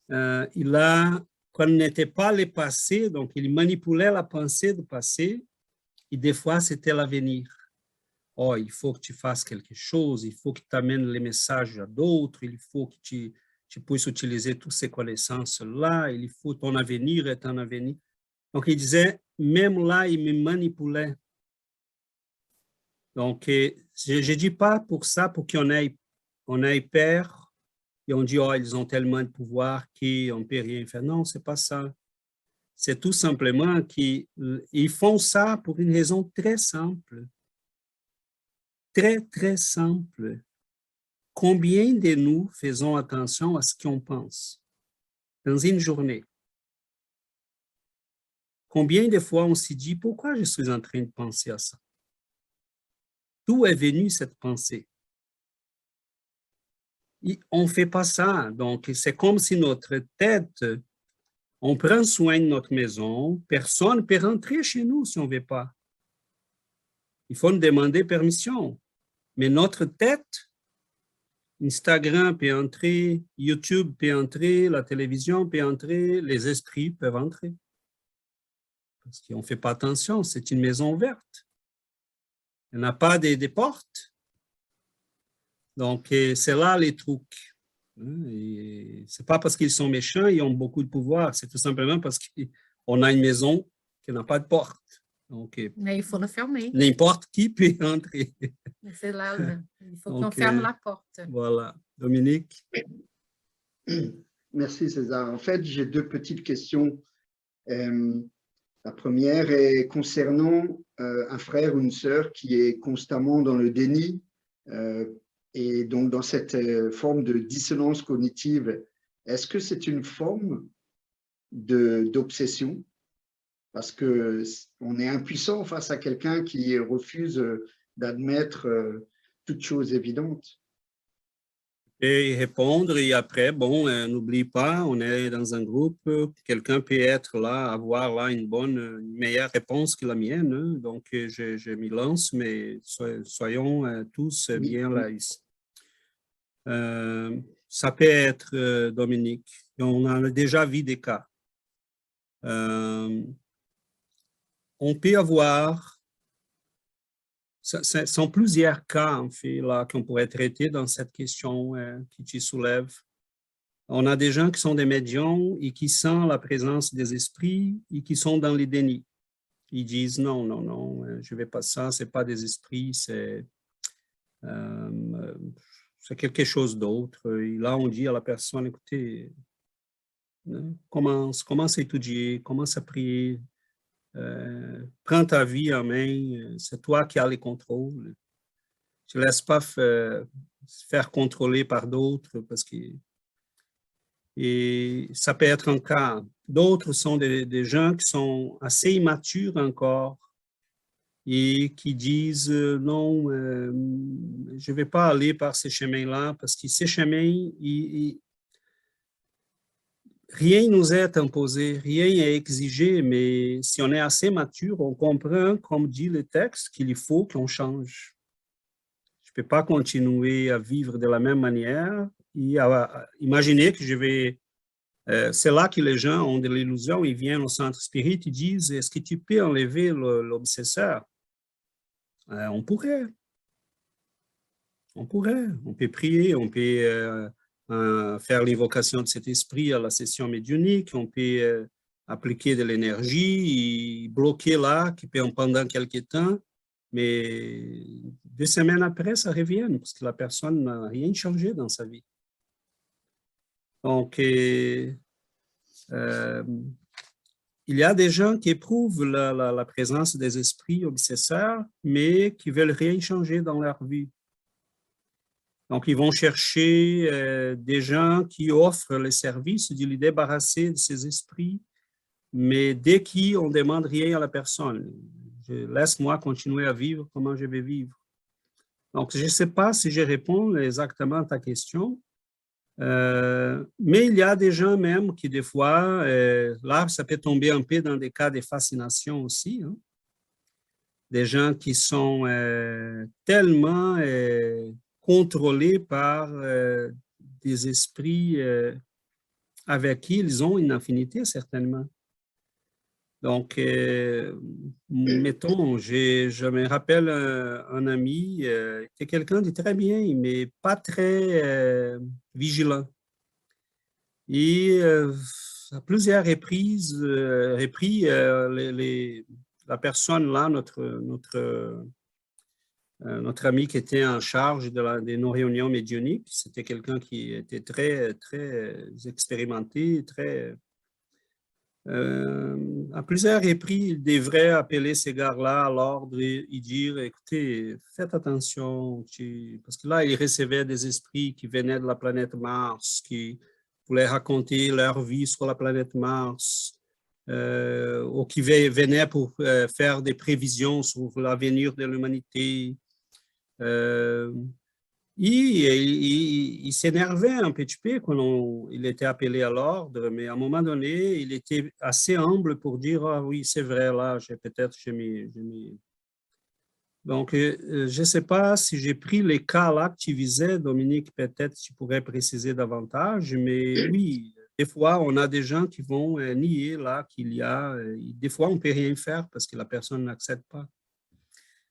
Et là, quand il n'était pas le passé, donc il manipulait la pensée du passé, et des fois, c'était l'avenir. Oh, il faut que tu fasses quelque chose, il faut que tu amènes les messages à d'autres, il faut que tu puisses utiliser toutes ces connaissances-là, il faut ton avenir est un avenir. Donc, il disait, même là, il me manipulait. Donc, je ne dis pas pour ça, pour qu'on ait on est hyper et on dit, oh, ils ont tellement de pouvoir qu'on ne peut rien faire. Non, ce n'est pas ça. C'est tout simplement qu'ils font ça pour une raison très simple. Très, très simple. Combien de nous faisons attention à ce qu'on pense dans une journée? Combien de fois on s'est dit, pourquoi je suis en train de penser à ça? D'où est venue cette pensée? On ne fait pas ça. Donc, c'est comme si notre tête, on prend soin de notre maison, personne ne peut rentrer chez nous si on ne veut pas. Il faut nous demander permission. Mais notre tête, Instagram peut entrer, YouTube peut entrer, la télévision peut entrer, les esprits peuvent entrer. Parce qu'on ne fait pas attention, c'est une maison ouverte. Il n'y a pas des portes. Donc, c'est là les trucs. Ce n'est pas parce qu'ils sont méchants, ils ont beaucoup de pouvoir. C'est tout simplement parce qu'on a une maison qui n'a pas de porte. Donc, mais il faut le fermer. N'importe qui peut entrer. C'est là, il faut qu'on ferme la porte. Voilà. Dominique? Merci César. En fait, j'ai deux petites questions. La première est concernant un frère ou une sœur qui est constamment dans le déni et donc dans cette forme de dissonance cognitive. Est-ce que c'est une forme d'obsession? Parce qu'on est impuissant face à quelqu'un qui refuse d'admettre toute chose évidente. Et répondre, et après, bon, n'oublie pas, on est dans un groupe, quelqu'un peut être là, avoir là une meilleure réponse que la mienne, hein, donc je m'y lance, mais soyons tous bien là ici. Ça peut être, Dominique, on en a déjà vu des cas. On peut avoir, ce sont plusieurs cas, en fait, là, qu'on pourrait traiter dans cette question qui tu soulèves. On a des gens qui sont des médiums et qui sentent la présence des esprits et qui sont dans les dénis. Ils disent non, non, non, je ne vais pas ça, ce n'est pas des esprits, c'est quelque chose d'autre. Et là, on dit à la personne, écoutez, commence à étudier, commence à prier, prends ta vie en main, c'est toi qui as les contrôles. Tu ne laisses pas faire contrôler par d'autres parce que et ça peut être un cas. D'autres sont des gens qui sont assez immatures encore et qui disent non, je ne vais pas aller par ces chemins-là parce que ces chemins, rien nous est imposé, rien est exigé, mais si on est assez mature, on comprend, comme dit le texte, qu'il faut qu'on change. Je ne peux pas continuer à vivre de la même manière et à imaginer que je vais... c'est là que les gens ont de l'illusion, ils viennent au centre spirit, ils disent, est-ce que tu peux enlever l'obsesseur? On pourrait. On peut prier, on peut... faire l'invocation de cet esprit à la session médiumnique, on peut appliquer de l'énergie et bloquer là pendant quelques temps, mais 2 semaines après, ça revient parce que la personne n'a rien changé dans sa vie. Donc, il y a des gens qui éprouvent la présence des esprits obsesseurs, mais qui ne veulent rien changer dans leur vie. Donc, ils vont chercher des gens qui offrent les services de les débarrasser de ces esprits, mais dès qu'on ne demande rien à la personne, laisse-moi continuer à vivre comment je vais vivre. Donc, je ne sais pas si je réponds exactement à ta question, mais il y a des gens même qui, des fois, là, ça peut tomber un peu dans des cas de fascination aussi, hein. Des gens qui sont tellement... contrôlés par des esprits avec qui ils ont une affinité, certainement. Donc, mettons, je me rappelle un ami qui est quelqu'un de très bien, mais pas très vigilant. Et à plusieurs reprises, la personne là, notre ami qui était en charge de nos réunions médiumniques. C'était quelqu'un qui était très, très expérimenté, très... à plusieurs reprises, il devrait appeler ces gars-là à l'ordre et dire, écoutez, faites attention, parce que là, il recevait des esprits qui venaient de la planète Mars, qui voulaient raconter leur vie sur la planète Mars, ou qui venaient pour faire des prévisions sur l'avenir de l'humanité. Il s'énervait un petit peu quand il était appelé à l'ordre, mais à un moment donné, il était assez humble pour dire « Ah oui, c'est vrai, là, peut-être j'ai mis... » Donc, je ne sais pas si j'ai pris les cas là que tu visais, Dominique, peut-être tu pourrais préciser davantage, mais oui, des fois, on a des gens qui vont nier là qu'il y a... des fois, on ne peut rien faire parce que la personne n'accepte pas.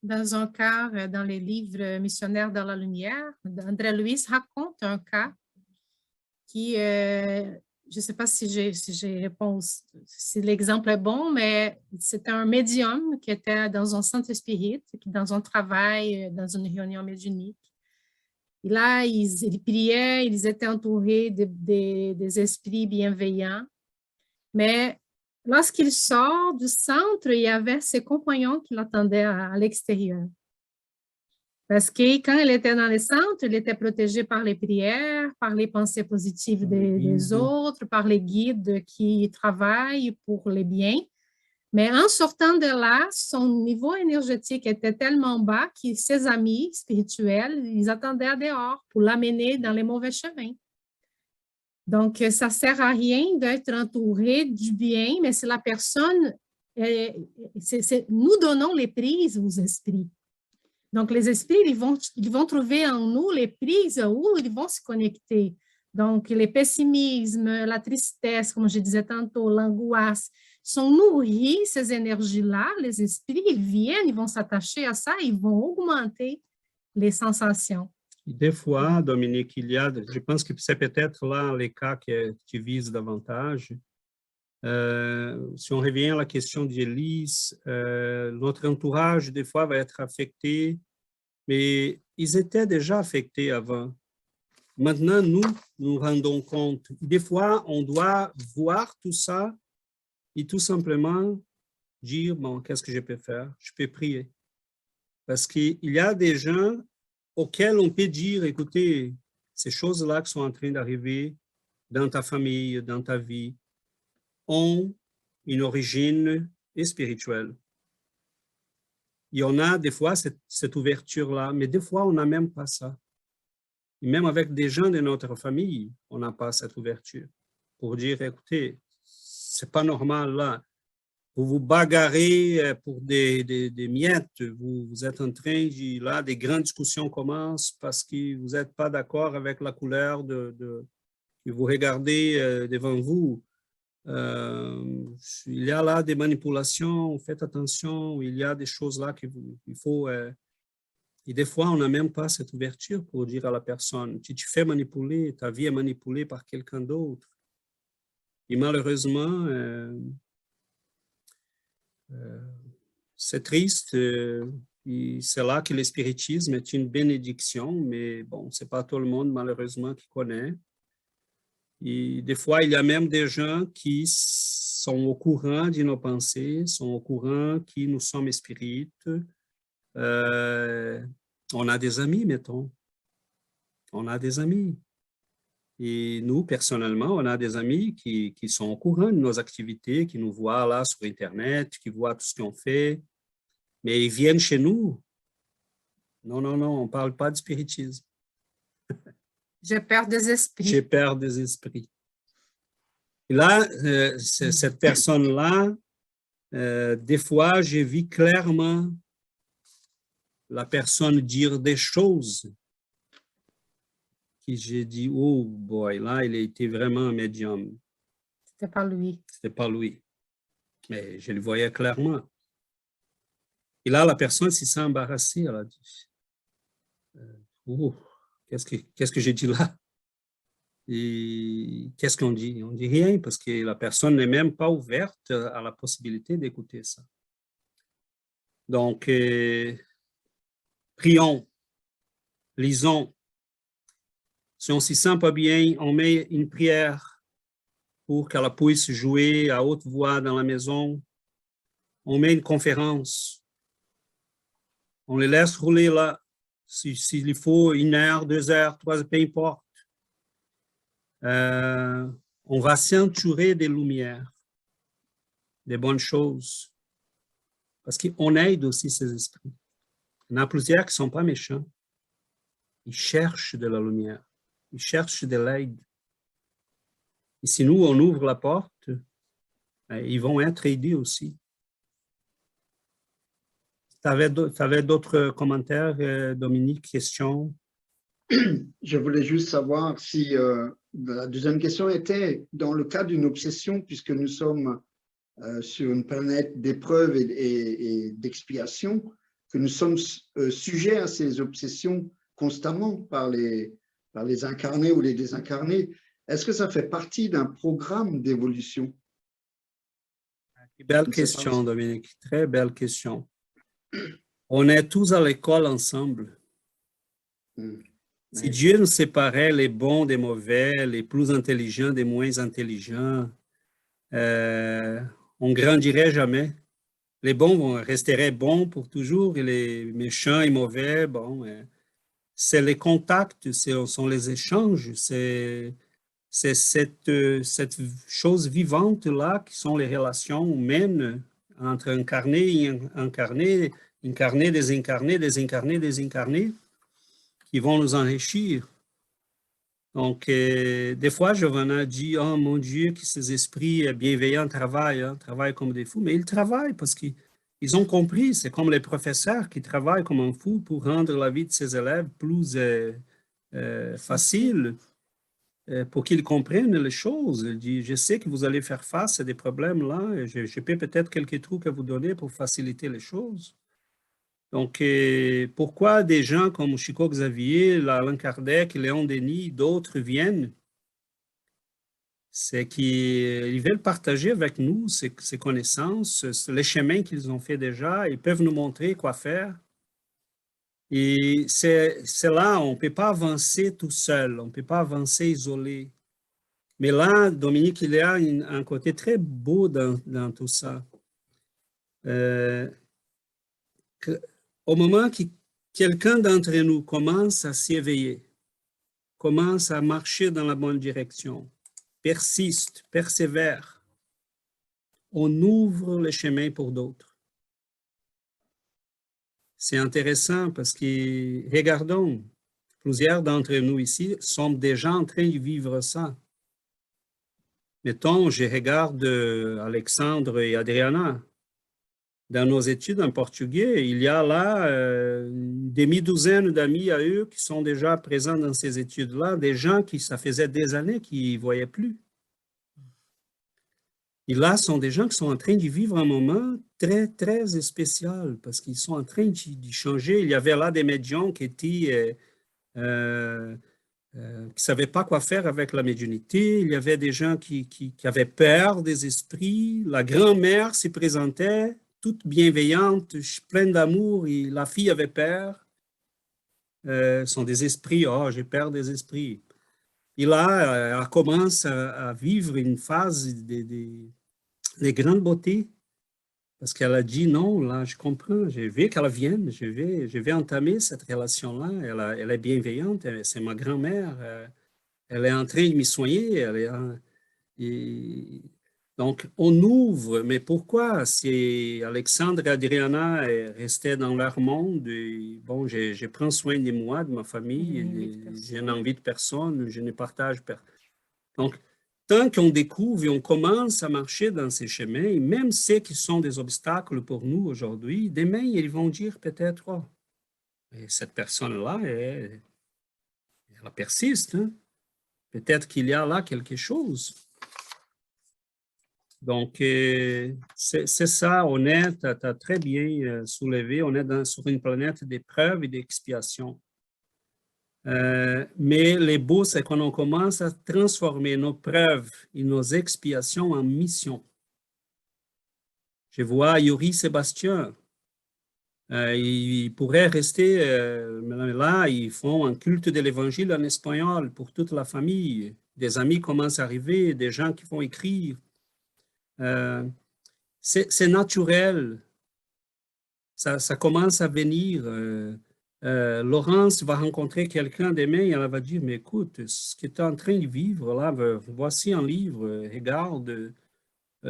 Dans un cas, dans les livres Missionnaires dans la lumière, André Luiz raconte un cas qui, je ne sais pas si j'ai réponse, si l'exemple est bon, mais c'était un médium qui était dans un centre spirit, dans un travail, dans une réunion médiumnique. Et là, ils priaient, ils étaient entourés des esprits bienveillants, mais lorsqu'il sort du centre, il y avait ses compagnons qui l'attendaient à l'extérieur. Parce que quand il était dans le centre, il était protégé par les prières, par les pensées positives des autres, par les guides qui travaillent pour les biens. Mais en sortant de là, son niveau énergétique était tellement bas que ses amis spirituels, ils attendaient dehors pour l'amener dans les mauvais chemins. Donc, ça ne sert à rien d'être entouré du bien, mais si la personne, nous donnons les prises aux esprits. Donc, les esprits, ils vont trouver en nous les prises où ils vont se connecter. Donc, le pessimisme, la tristesse, comme je disais tantôt, l'angoisse, sont nourris, ces énergies-là, les esprits, ils viennent, ils vont s'attacher à ça, ils vont augmenter les sensations. Des fois, Dominique, je pense que c'est peut-être là les cas que tu vises davantage. Si on revient à la question d'Élise, notre entourage, des fois, va être affecté, mais ils étaient déjà affectés avant. Maintenant, nous rendons compte. Des fois, on doit voir tout ça et tout simplement dire, bon, qu'est-ce que je peux faire? Je peux prier. Parce qu'il y a des gens auxquels on peut dire, écoutez, ces choses-là qui sont en train d'arriver dans ta famille, dans ta vie, ont une origine spirituelle. Il y en a des fois cette ouverture-là, mais des fois, on n'a même pas ça. Et même avec des gens de notre famille, on n'a pas cette ouverture pour dire, écoutez, c'est pas normal là. Vous vous bagarrez pour des miettes, vous êtes en train, là, des grandes discussions commencent parce que vous n'êtes pas d'accord avec la couleur que vous regardez devant vous. Il y a là des manipulations, faites attention, il y a des choses là qu'il faut... et des fois, on n'a même pas cette ouverture pour dire à la personne, tu te fais manipuler, ta vie est manipulée par quelqu'un d'autre. Et malheureusement, c'est triste, c'est là que le spiritisme est une bénédiction, mais bon, ce n'est pas tout le monde malheureusement qui connaît. Et des fois, il y a même des gens qui sont au courant de nos pensées, sont au courant que nous sommes spirites. On a des amis, mettons. On a des amis. Et nous, personnellement, on a des amis qui sont au courant de nos activités, qui nous voient là sur Internet, qui voient tout ce qu'on fait, mais ils viennent chez nous. Non, non, non, on ne parle pas de spiritisme. J'ai peur des esprits. J'ai peur des esprits. Et là, cette personne-là, des fois, j'ai vu clairement la personne dire des choses que j'ai dit, oh boy, là, il a été vraiment un médium. C'était pas lui. C'était pas lui. Mais je le voyais clairement. Et là, la personne s'est sent embarrassée. Elle a dit, oh, qu'est-ce que j'ai dit là? Et qu'est-ce qu'on dit? On dit rien parce que la personne n'est même pas ouverte à la possibilité d'écouter ça. Donc, Prions, lisons. Si on ne s'y sent pas bien, on met une prière pour qu'elle puisse jouer à haute voix dans la maison. On met une conférence. On les laisse rouler là. S'il faut 1 heure, 2 heures, 3 heures, peu importe. On va s'entourer des lumières, des bonnes choses. Parce qu'on aide aussi ces esprits. Il y en a plusieurs qui ne sont pas méchants. Ils cherchent de la lumière. Ils cherchent de l'aide. Et si nous, on ouvre la porte, ils vont être aidés aussi. Tu avais d'autres commentaires, Dominique, questions? Je voulais juste savoir si la deuxième question était, dans le cas d'une obsession, puisque nous sommes sur une planète d'épreuves et d'expiation, que nous sommes sujets à ces obsessions constamment par les incarnés ou les désincarnés. Est-ce que ça fait partie d'un programme d'évolution? Belle question, Dominique. Très belle question. On est tous à l'école ensemble. Si Dieu nous séparait les bons des mauvais, les plus intelligents des moins intelligents, on grandirait jamais. Les bons resteraient bons pour toujours et les méchants et mauvais, bon, c'est les contacts, ce sont les échanges, c'est cette chose vivante-là qui sont les relations humaines entre incarnés et incarnés, incarnés, désincarnés, désincarnés, désincarnés, qui vont nous enrichir. Donc, des fois, Giovanna dit, oh mon Dieu, que ces esprits bienveillants travaillent comme des fous, mais ils travaillent parce qu'ils ont compris, c'est comme les professeurs qui travaillent comme un fou pour rendre la vie de ses élèves plus facile, pour qu'ils comprennent les choses. Il dit, je sais que vous allez faire face à des problèmes là, je peux peut-être quelques trucs à vous donner pour faciliter les choses. Donc, pourquoi des gens comme Chico Xavier, Allan Kardec, Léon Denis, d'autres viennent? C'est qu'ils veulent partager avec nous ces connaissances, les chemins qu'ils ont fait déjà. Ils peuvent nous montrer quoi faire. Et c'est là, on ne peut pas avancer tout seul, on ne peut pas avancer isolé. Mais là, Dominique, il y a un côté très beau dans tout ça. Au moment que quelqu'un d'entre nous commence à s'éveiller, commence à marcher dans la bonne direction, persiste, persévère, on ouvre le chemin pour d'autres. C'est intéressant parce que, regardons, plusieurs d'entre nous ici sont déjà en train de vivre ça. Mettons, je regarde Alexandre et Adriana. Dans nos études en portugais, il y a là une demi-douzaine d'amis à eux qui sont déjà présents dans ces études-là, des gens qui, ça faisait des années qu'ils ne voyaient plus. Et là, ce sont des gens qui sont en train de vivre un moment très, très spécial parce qu'ils sont en train de changer. Il y avait là des médiums qui étaient... qui ne savaient pas quoi faire avec la médiumnité. Il y avait des gens qui avaient peur des esprits. La grand-mère s'y présentait, toute bienveillante, pleine d'amour, et la fille avait peur. Ce sont des esprits, oh, j'ai peur des esprits. Et là, elle commence à vivre une phase de grande beauté, parce qu'elle a dit, non, là, je comprends, je veux qu'elle vienne, je vais entamer cette relation-là, elle est bienveillante, c'est ma grand-mère, elle est en train de me soigner, donc, on ouvre, mais pourquoi? Si Alexandre et Adriana restaient dans leur monde, et, bon, je prends soin de moi, de ma famille, je n'ai envie de personne, je ne partage personne. Donc, tant qu'on découvre et on commence à marcher dans ces chemins, et même ceux qui sont des obstacles pour nous aujourd'hui, demain, ils vont dire peut-être, oh, cette personne-là, elle persiste, hein? Peut-être qu'il y a là quelque chose. Donc, c'est ça, on est, tu as très bien soulevé, on est sur une planète d'épreuves et d'expiation. Mais le beau, c'est quand on commence à transformer nos preuves et nos expiations en mission. Je vois Yuri Sébastien. Ils pourraient rester là, ils font un culte de l'évangile en espagnol pour toute la famille. Des amis commencent à arriver, des gens qui vont écrire. C'est naturel. Ça commence à venir. Laurence va rencontrer quelqu'un demain et elle va dire, mais écoute, ce que tu es en train de vivre là, voici un livre, regarde, tu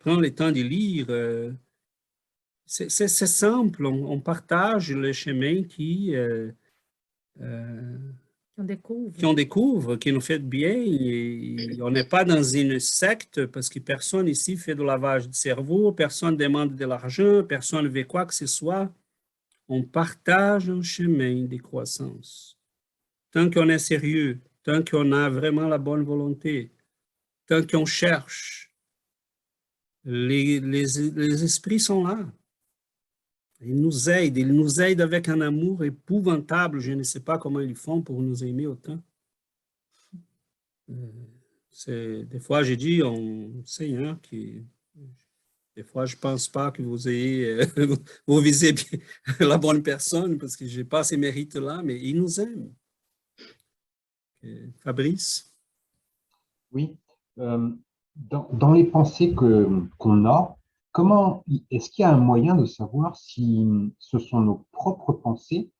prends le temps de lire. C'est simple, on partage le chemin On découvre. découvre, qui nous fait bien. Et on n'est pas dans une secte parce que personne ici fait du lavage de cerveau, personne demande de l'argent, personne ne veut quoi que ce soit. On partage un chemin de croissance. Tant qu'on est sérieux, tant qu'on a vraiment la bonne volonté, tant qu'on cherche, les esprits sont là. Ils nous aident avec un amour épouvantable. Je ne sais pas comment ils font pour nous aimer autant. Des fois, j'ai dit, Seigneur, des fois, je ne pense pas que vous visez bien la bonne personne parce que je n'ai pas ces mérites-là, mais il nous aime. Fabrice? Oui. Dans les pensées qu'on a, est-ce qu'il y a un moyen de savoir si ce sont nos propres pensées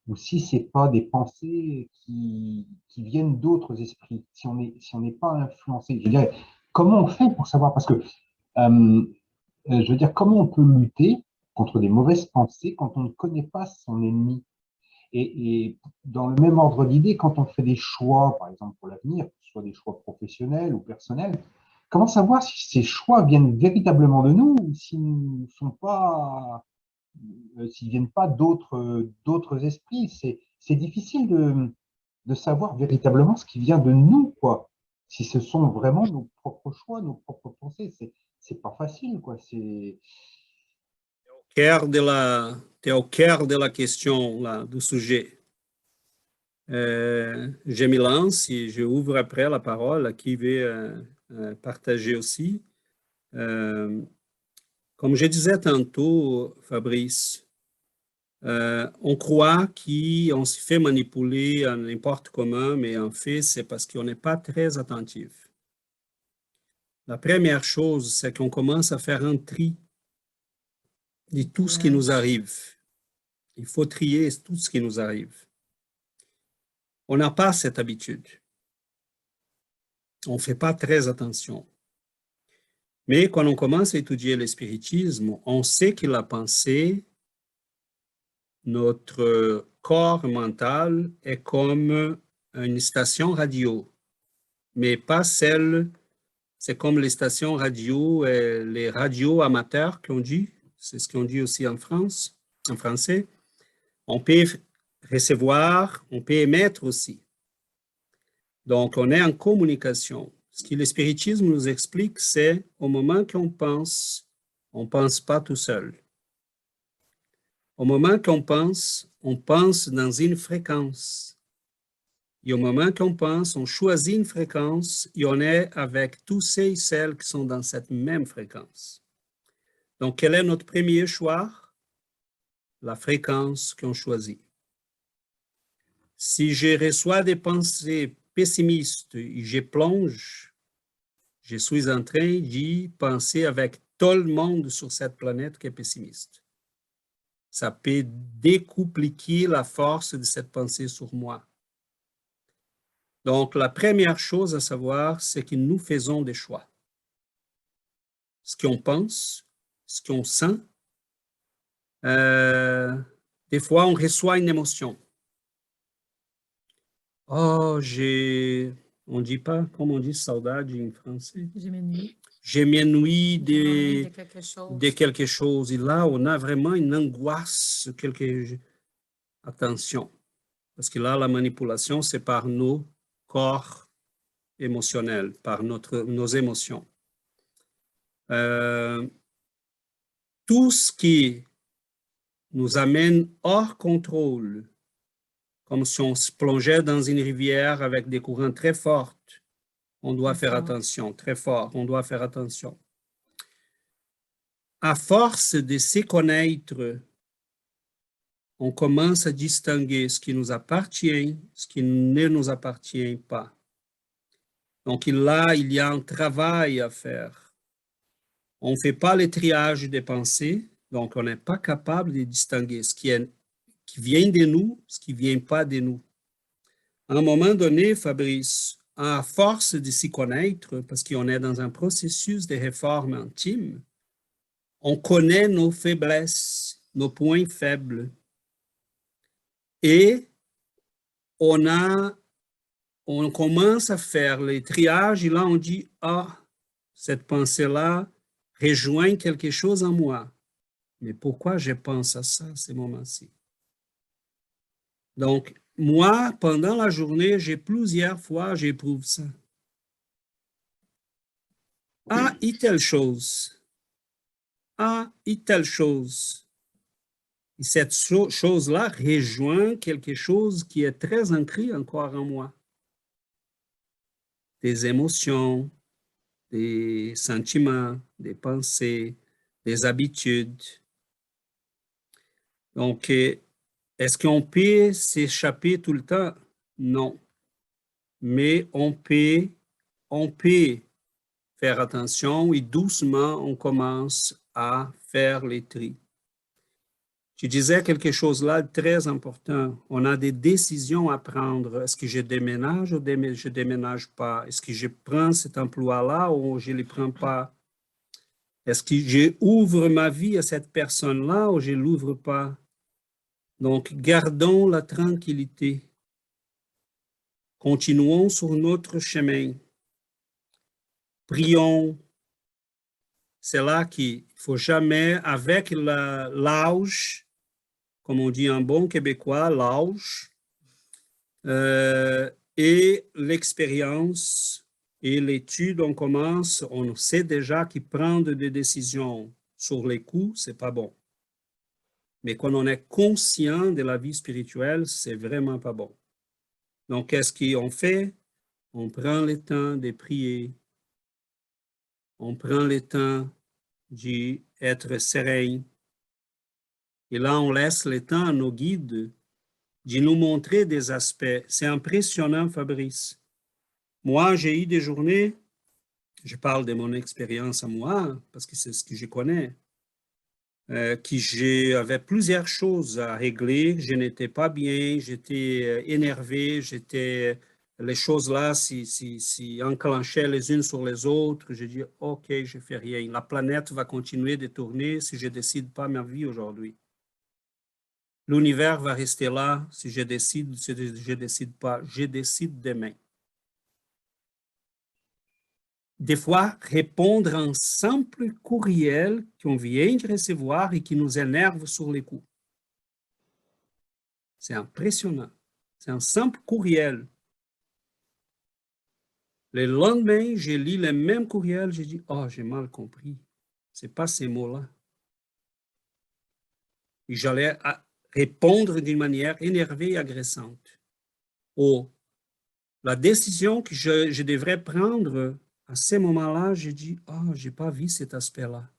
ou si ce n'est pas des pensées qui viennent d'autres esprits, si on n'est pas influencé? Je dirais, comment on fait pour savoir? Parce que, je veux dire, comment on peut lutter contre des mauvaises pensées quand on ne connaît pas son ennemi? Et dans le même ordre d'idée, quand on fait des choix, par exemple pour l'avenir, que ce soit des choix professionnels ou personnels, comment savoir si ces choix viennent véritablement de nous ou s'ils ne sont pas, s'ils viennent pas d'autres esprits? C'est difficile de savoir véritablement ce qui vient de nous, quoi. Si ce sont vraiment nos propres choix, nos propres pensées, c'est pas facile, quoi. Tu es au cœur de la question là, du sujet. Je me lance et je ouvre après la parole à qui veut partager aussi. Comme je disais tantôt, Fabrice, on croit qu'on se fait manipuler à n'importe comment, mais en fait, c'est parce qu'on n'est pas très attentif. La première chose, c'est qu'on commence à faire un tri de tout ce qui nous arrive. Il faut trier tout ce qui nous arrive. On n'a pas cette habitude. On ne fait pas très attention. Mais quand on commence à étudier le spiritisme, on sait que la pensée, notre corps mental est comme une station radio, mais pas celle, c'est comme les stations radio, les radios amateurs qu'on dit, c'est ce qu'on dit aussi en France, en français. On peut recevoir, on peut émettre aussi. Donc, on est en communication. Ce que le spiritisme nous explique, c'est au moment qu'on pense, on ne pense pas tout seul. Au moment qu'on pense dans une fréquence. Et au moment qu'on pense, on choisit une fréquence et on est avec tous ceux et celles qui sont dans cette même fréquence. Donc, quel est notre premier choix? La fréquence qu'on choisit. Si je reçois des pensées pessimistes et je plonge, je suis en train d'y penser avec tout le monde sur cette planète qui est pessimiste. Ça peut décupliquer la force de cette pensée sur moi. Donc, la première chose à savoir, c'est que nous faisons des choix. Ce qu'on pense, ce qu'on sent. Des fois, on reçoit une émotion. Oh, on ne dit pas, comment on dit saudade en français? Je m'ennuie de quelque chose. Et là, on a vraiment une angoisse. Attention, parce que là, la manipulation, c'est par nos corps émotionnels, par nos émotions. Tout ce qui nous amène hors contrôle, comme si on se plongeait dans une rivière avec des courants très forts, on doit faire attention, très fort, on doit faire attention. à force de se connaître, on commence à distinguer ce qui nous appartient, ce qui ne nous appartient pas. Donc là, il y a un travail à faire. On ne fait pas le triage des pensées, donc on n'est pas capable de distinguer ce qui vient de nous, ce qui ne vient pas de nous. À un moment donné, Fabrice, à force de s'y connaître, parce qu'on est dans un processus de réforme intime, on connaît nos faiblesses, nos points faibles. Et on commence à faire les triages et là on dit, ah, cette pensée-là rejoint quelque chose en moi. Mais pourquoi je pense à ça, à ce moment-ci? Donc, moi, pendant la journée, plusieurs fois, j'éprouve ça. Ah, et telle chose. Ah, et telle chose. Et cette chose-là rejoint quelque chose qui est très ancré encore en moi. Des émotions, des sentiments, des pensées, des habitudes. Donc, est-ce qu'on peut s'échapper tout le temps? Non. Mais on peut faire attention et doucement, on commence à faire les tris. Tu disais quelque chose là de très important. On a des décisions à prendre. Est-ce que je déménage ou je ne déménage pas? Est-ce que je prends cet emploi-là ou je ne le prends pas? Est-ce que j'ouvre ma vie à cette personne-là ou je ne l'ouvre pas? Donc, gardons la tranquillité. Continuons sur notre chemin. Prions. C'est là qu'il ne faut jamais, avec l'âge, comme on dit en bon québécois, l'âge, et l'expérience et l'étude, on sait déjà qu'il prendre des décisions sur les coups, ce n'est pas bon. Mais quand on est conscient de la vie spirituelle, c'est vraiment pas bon. Donc, qu'est-ce qu'on fait? On prend le temps de prier. On prend le temps d'être serein. Et là, on laisse le temps à nos guides de nous montrer des aspects. C'est impressionnant, Fabrice. Moi, j'ai eu des journées, je parle de mon expérience à moi, parce que c'est ce que je connais, j'avais plusieurs choses à régler. Je n'étais pas bien, j'étais énervé, les choses là si enclenchaient les unes sur les autres. J'ai dit, OK, je ne fais rien. La planète va continuer de tourner si je ne décide pas ma vie aujourd'hui. L'univers va rester là si je décide pas. Je décide demain. Des fois, répondre à un simple courriel qu'on vient de recevoir et qui nous énerve sur les coups. C'est impressionnant. C'est un simple courriel. Le lendemain, j'ai lu le même courriel, j'ai dit, oh, j'ai mal compris. Ce n'est pas ces mots-là. Et j'allais répondre d'une manière énervée et agressante. Oh, la décision que je devrais prendre à ce moment-là, j'ai dit, oh, je n'ai pas vu cet aspect-là.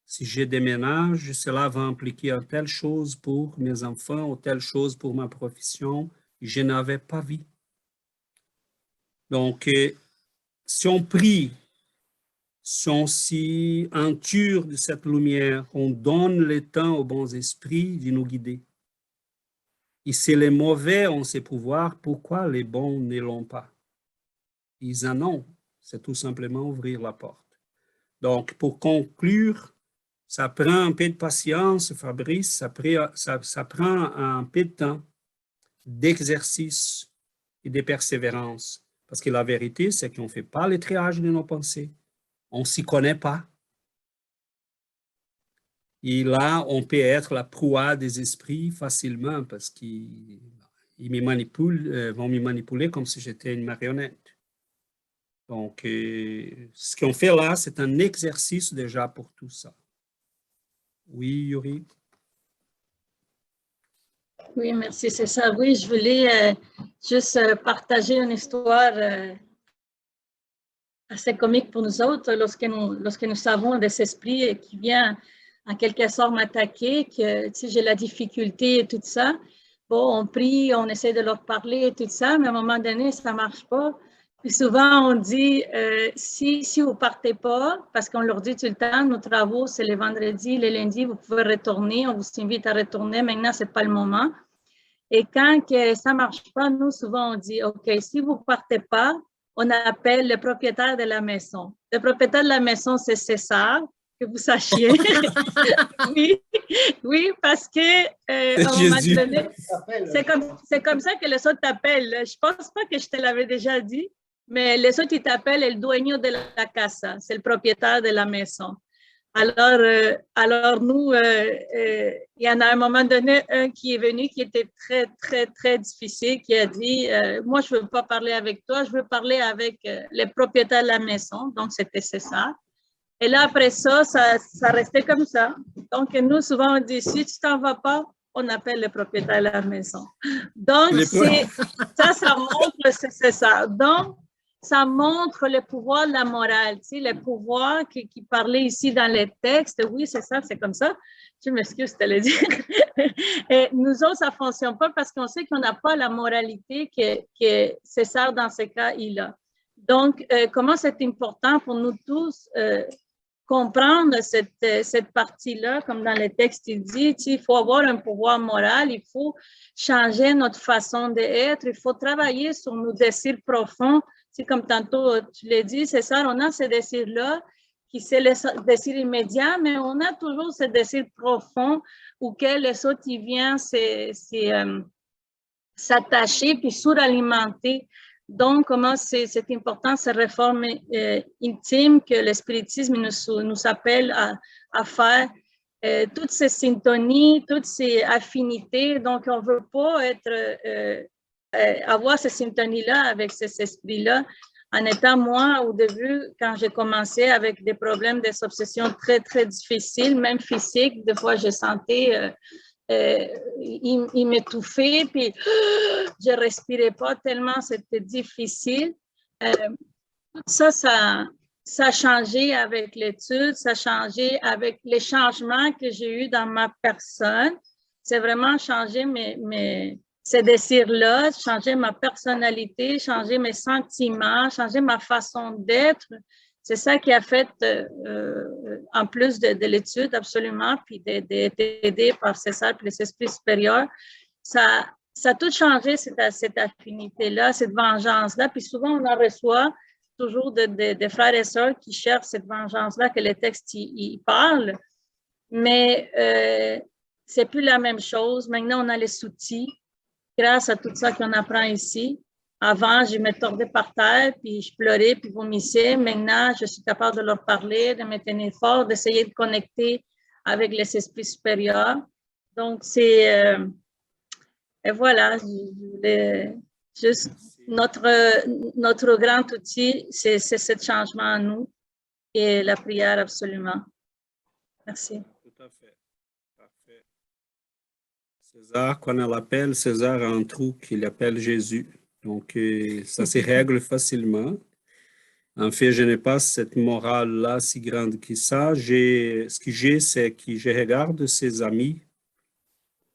Si je déménage, cela va impliquer telle chose pour mes enfants ou telle chose pour ma profession. Je n'avais pas vu. Donc, si on prie, si on s'y entoure de cette lumière, on donne le temps aux bons esprits de nous guider. Et si les mauvais ont ces pouvoirs, pourquoi les bons ne l'ont pas? Ils en ont. C'est tout simplement ouvrir la porte. Donc, pour conclure, ça prend un peu de patience, Fabrice, ça prend un peu de temps, d'exercice et de persévérance. Parce que la vérité, c'est qu'on ne fait pas le triage de nos pensées. On ne s'y connaît pas. Et là, on peut être la proie des esprits facilement parce qu'ils me manipulent, vont me manipuler comme si j'étais une marionnette. Donc, ce qu'on fait là, c'est un exercice déjà pour tout ça. Oui, Yuri? Oui, merci, c'est ça. Oui, je voulais juste partager une histoire assez comique pour nous autres lorsque nous savons des esprits qui viennent en quelque sorte m'attaquer, que j'ai la difficulté et tout ça. Bon, on prie, on essaie de leur parler et tout ça, mais à un moment donné, ça ne marche pas. Puis souvent, on dit, si vous ne partez pas, parce qu'on leur dit tout le temps, nos travaux, c'est les vendredis, les lundis, vous pouvez retourner, on vous invite à retourner, maintenant, ce n'est pas le moment. Et quand ça ne marche pas, nous, souvent, on dit, OK, si vous ne partez pas, on appelle le propriétaire de la maison. Le propriétaire de la maison, c'est César, que vous sachiez. Oui, oui, parce que à un moment donné, c'est comme ça que les autres t'appellent. Je ne pense pas que je te l'avais déjà dit, mais les autres, ils t'appellent le dueño de la casa, c'est le propriétaire de la maison. Alors nous, il y en a à un moment donné un qui est venu qui était très, très, très difficile, qui a dit, moi, je ne veux pas parler avec toi, je veux parler avec le propriétaire de la maison. Donc, c'était César. Et là, après ça restait comme ça. Donc, nous, souvent, on dit, si tu ne t'en vas pas, on appelle le propriétaire de la maison. Donc, ça montre, c'est ça. Donc, ça montre le pouvoir de la morale, tu sais, le pouvoir qui parlait ici dans les textes. Oui, c'est ça, c'est comme ça. Je m'excuse de te le dire. Et nous autres, ça ne fonctionne pas parce qu'on sait qu'on n'a pas la moralité que César, dans ce cas, il a. Donc, comment c'est important pour nous tous comprendre cette partie-là, comme dans les textes, il dit, il faut avoir un pouvoir moral, il faut changer notre façon d'être, il faut travailler sur nos désirs profonds. C'est comme tantôt, tu l'as dit, c'est ça, on a ces désirs-là, qui c'est le désir immédiat, mais on a toujours ce désir profond auquel les autres, ils viennent s'attacher puis suralimenter. Donc, comment c'est important, ces réformes intimes que le spiritisme nous appelle à faire, toutes ces syntonies, toutes ces affinités. Donc, on ne veut pas avoir ces syntonies-là avec ces esprits-là. En étant moi, au début, quand j'ai commencé avec des problèmes, des obsessions très, très difficiles, même physiques, des fois, je sentais... il m'étouffait, puis je ne respirais pas tellement, c'était difficile. Tout ça a changé avec l'étude, ça a changé avec les changements que j'ai eus dans ma personne. C'est vraiment changé ces désirs-là, changer ma personnalité, changer mes sentiments, changer ma façon d'être. C'est ça qui a fait, en plus de l'étude, absolument, puis d'être aidé par César et les esprits supérieurs, ça a tout changé, cette affinité-là, cette vengeance-là. Puis souvent, on en reçoit toujours des frères et sœurs qui cherchent cette vengeance-là, que les textes y parlent. Mais c'est plus la même chose. Maintenant, on a les outils, grâce à tout ça qu'on apprend ici. Avant, je me tordais par terre, puis je pleurais, puis vomissais. Maintenant, je suis capable de leur parler, de me tenir fort, d'essayer de connecter avec les esprits supérieurs. Donc, et voilà, juste notre grand outil, c'est ce changement en nous et la prière absolument. Merci. Tout à fait. Parfait. César, quand elle appelle, César a un trou qu'il appelle Jésus. Donc, ça se règle facilement. En fait, je n'ai pas cette morale-là si grande que ça. Ce que j'ai, c'est que je regarde ses amis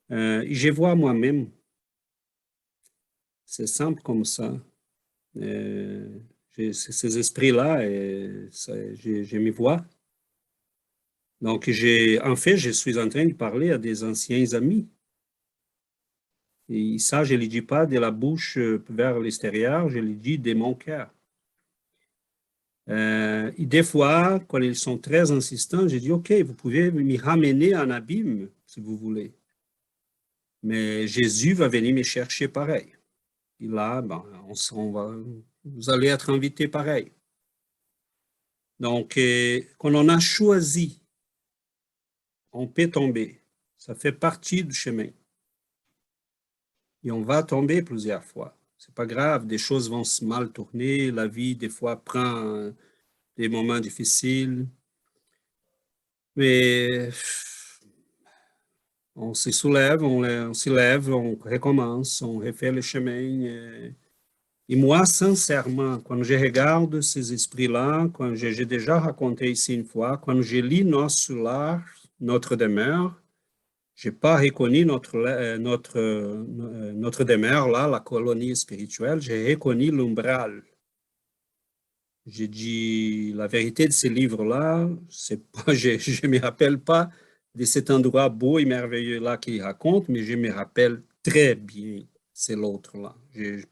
et je vois moi-même. C'est simple comme ça. Ces esprits-là, je me vois. Donc, en fait, je suis en train de parler à des anciens amis. Et ça, je ne le dis pas de la bouche vers l'extérieur, je le dis de mon cœur. Et des fois, quand ils sont très insistants, je dis, OK, vous pouvez me ramener en abîme, si vous voulez. Mais Jésus va venir me chercher pareil. Et là, vous allez être invités pareil. Donc, quand on a choisi, on peut tomber. Ça fait partie du chemin. Et on va tomber plusieurs fois. C'est pas grave, des choses vont se mal tourner, la vie, des fois, prend des moments difficiles. Mais on se soulève, on se lève, on recommence, on refait le chemin. Et moi, sincèrement, quand je regarde ces esprits-là, quand j'ai déjà raconté ici une fois, quand je lis Notre Solar, Notre Demeure, je n'ai pas reconnu notre demeure, là, la colonie spirituelle, j'ai reconnu l'umbral. J'ai dit la vérité de ces livres-là, c'est pas, je ne me rappelle pas de cet endroit beau et merveilleux-là qu'il raconte, mais je me rappelle très bien, c'est l'autre-là.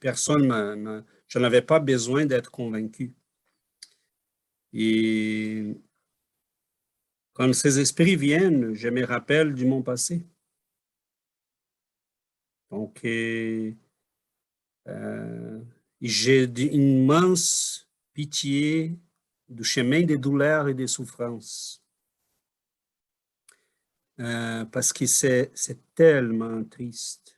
Personne, je n'avais pas besoin d'être convaincu. Et quand ces esprits viennent, je me rappelle du mon passé. Donc, j'ai une immense pitié du chemin des douleurs et des souffrances. Parce que c'est tellement triste.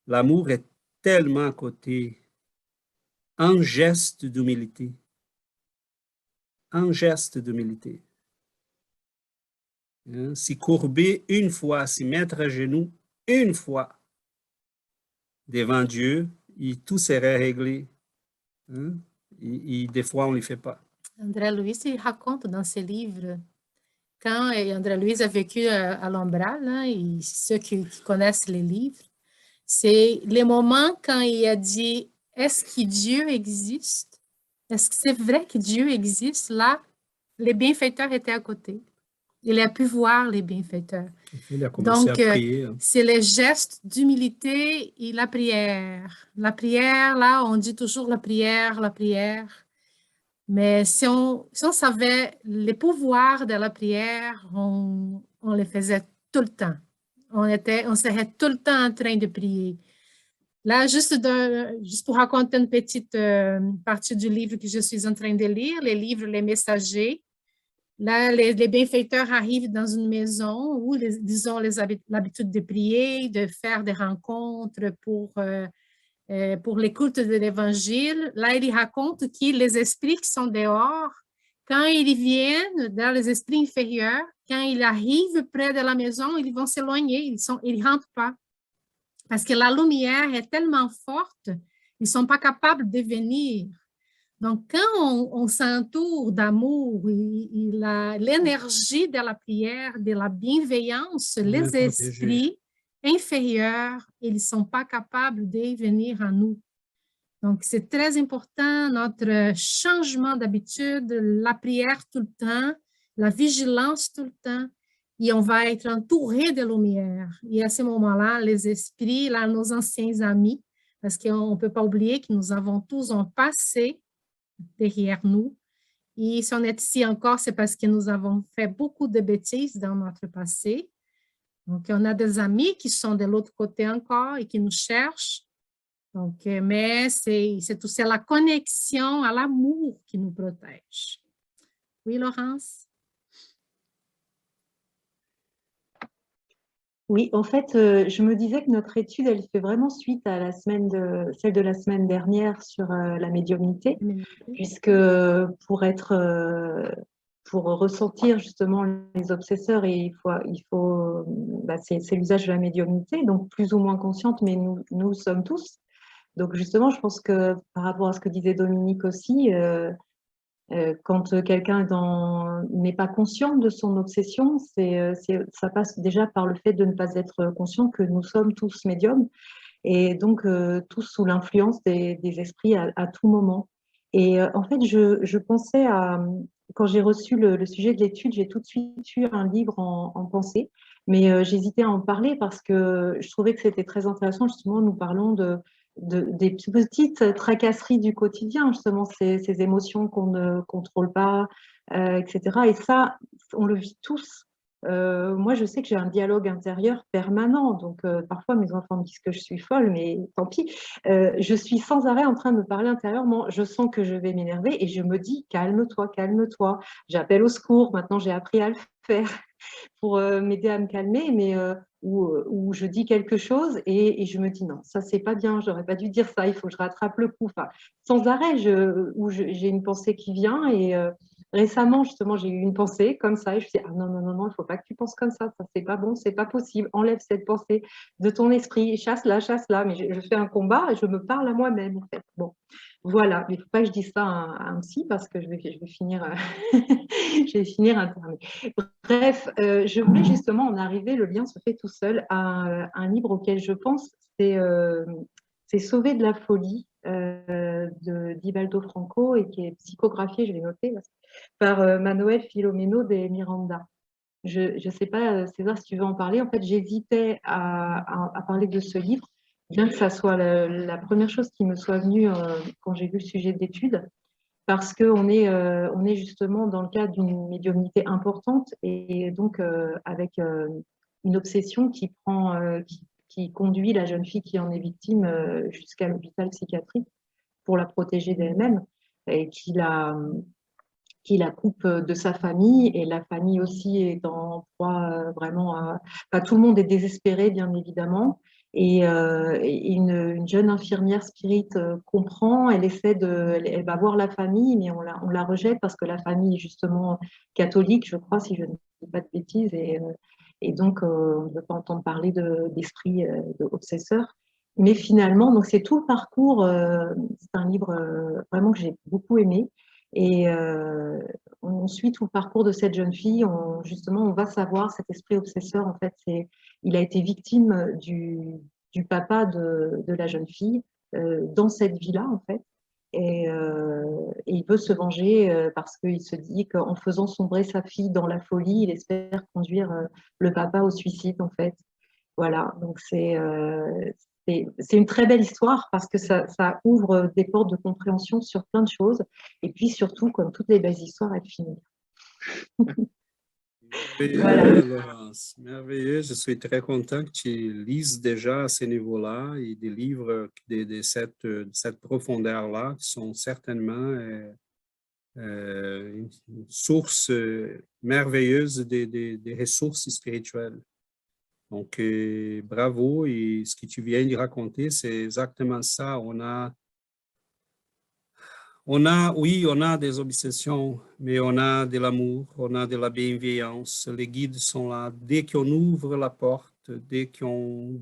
L'amour est tellement à côté. Un geste d'humilité. Un geste d'humilité. S'y courber une fois, s'y mettre à genoux une fois devant Dieu, et tout serait réglé. Et des fois, on ne le fait pas. André Luiz il raconte dans ses livres, quand André Luiz a vécu à l'Umbral, hein, et ceux qui connaissent les livres, c'est les moments quand il a dit « Est-ce que Dieu existe? Est-ce que c'est vrai que Dieu existe? » Là, les bienfaiteurs étaient à côté. Il a pu voir les bienfaiteurs. Il a commencé à prier. C'est les gestes d'humilité et la prière. La prière, là, on dit toujours la prière, la prière. Mais si on savait les pouvoirs de la prière, on les faisait tout le temps. On serait tout le temps en train de prier. Là, juste pour raconter une petite partie du livre que je suis en train de lire, les livres Les Messagers. Là, les bienfaiteurs arrivent dans une maison où, ils ont l'habitude de prier, de faire des rencontres pour l'écoute de l'Évangile. Là, il raconte que les esprits qui sont dehors, quand ils viennent dans les esprits inférieurs, quand ils arrivent près de la maison, ils vont s'éloigner, ils ne rentrent pas. Parce que la lumière est tellement forte, ils ne sont pas capables de venir. Donc, quand on s'entoure d'amour, l'énergie de la prière, de la bienveillance, les esprits inférieurs, ils ne sont pas capables de venir à nous. Donc, c'est très important, notre changement d'habitude, la prière tout le temps, la vigilance tout le temps, et on va être entouré de lumière. Et à ce moment-là, les esprits, là, nos anciens amis, parce qu'on ne peut pas oublier que nous avons tous un passé derrière nous. Et si on est ici encore, c'est parce que nous avons fait beaucoup de bêtises dans notre passé. Donc, on a des amis qui sont de l'autre côté encore et qui nous cherchent. Donc, mais c'est la connexion à l'amour qui nous protège. Oui, Laurence? Oui, en fait, je me disais que notre étude, elle fait vraiment suite à celle de la semaine dernière sur la médiumnité, puisque pour ressentir justement les obsesseurs, c'est l'usage de la médiumnité, donc plus ou moins consciente, mais nous sommes tous. Donc justement, je pense que par rapport à ce que disait Dominique aussi, quand quelqu'un n'est pas conscient de son obsession, ça passe déjà par le fait de ne pas être conscient que nous sommes tous médiums et donc tous sous l'influence des esprits à tout moment. Et en fait, je pensais quand j'ai reçu le sujet de l'étude, j'ai tout de suite eu un livre en pensée, mais j'hésitais à en parler parce que je trouvais que c'était très intéressant. Justement, nous parlons des petites tracasseries du quotidien, justement, ces émotions qu'on ne contrôle pas, etc. Et ça, on le vit tous. Moi, je sais que j'ai un dialogue intérieur permanent, donc parfois mes enfants me disent que je suis folle, mais tant pis. Je suis sans arrêt en train de me parler intérieurement. Je sens que je vais m'énerver et je me dis « calme-toi, calme-toi ». J'appelle au secours, maintenant j'ai appris à le faire pour m'aider à me calmer, mais où je dis quelque chose et je me dis non, ça c'est pas bien, j'aurais pas dû dire ça, il faut que je rattrape le coup. Enfin, sans arrêt, j'ai une pensée qui vient et Récemment, justement, j'ai eu une pensée comme ça et je me suis dit, ah non, non, non, non, il ne faut pas que tu penses comme ça c'est pas bon, c'est pas possible. Enlève cette pensée de ton esprit, chasse-la, chasse-la. Mais je fais un combat et je me parle à moi-même, en fait. Bon, voilà. Mais il ne faut pas que je dise ça à un psy parce que je vais finir, je vais finir internée. Bref, je voulais justement en arriver, le lien se fait tout seul, à un livre auquel je pense, c'est Sauver de la folie d'Ibaldo Franco et qui est psychographié, je l'ai noté, par Manuel Filomeno de Miranda. Je ne sais pas, César, si tu veux en parler. En fait, j'hésitais à parler de ce livre, bien que ça soit la première chose qui me soit venue quand j'ai vu le sujet d'étude, parce qu'on est justement dans le cadre d'une médiumnité importante et donc avec une obsession qui conduit la jeune fille qui en est victime jusqu'à l'hôpital psychiatrique pour la protéger d'elle-même et qui la coupe de sa famille et la famille aussi est en proie vraiment à... Enfin, tout le monde est désespéré, bien évidemment. Et une jeune infirmière spirit comprend, elle va voir la famille, mais on la rejette parce que la famille est justement catholique, je crois, si je ne dis pas de bêtises, et donc on ne veut pas entendre parler d'esprit obsesseur. Mais finalement, donc c'est tout le parcours, c'est un livre vraiment que j'ai beaucoup aimé. Et on suit tout le parcours de cette jeune fille. Justement, on va savoir cet esprit obsesseur. En fait, il a été victime du papa de la jeune fille dans cette vie-là, en fait. Et il veut se venger parce qu'il se dit qu'en faisant sombrer sa fille dans la folie, il espère conduire le papa au suicide, en fait. Voilà, donc c'est une très belle histoire parce que ça ouvre des portes de compréhension sur plein de choses. Et puis surtout, comme toutes les belles histoires, elles finissent. Merveilleux, Voilà. Laurence, merveilleux. Je suis très content que tu lises déjà à ce niveau-là et des livres de cette profondeur-là qui sont certainement une source merveilleuse des ressources spirituelles. Donc, bravo. Et ce que tu viens de raconter, c'est exactement ça. Oui, on a des obsessions, mais on a de l'amour, on a de la bienveillance. Les guides sont là. Dès qu'on ouvre la porte, dès qu'on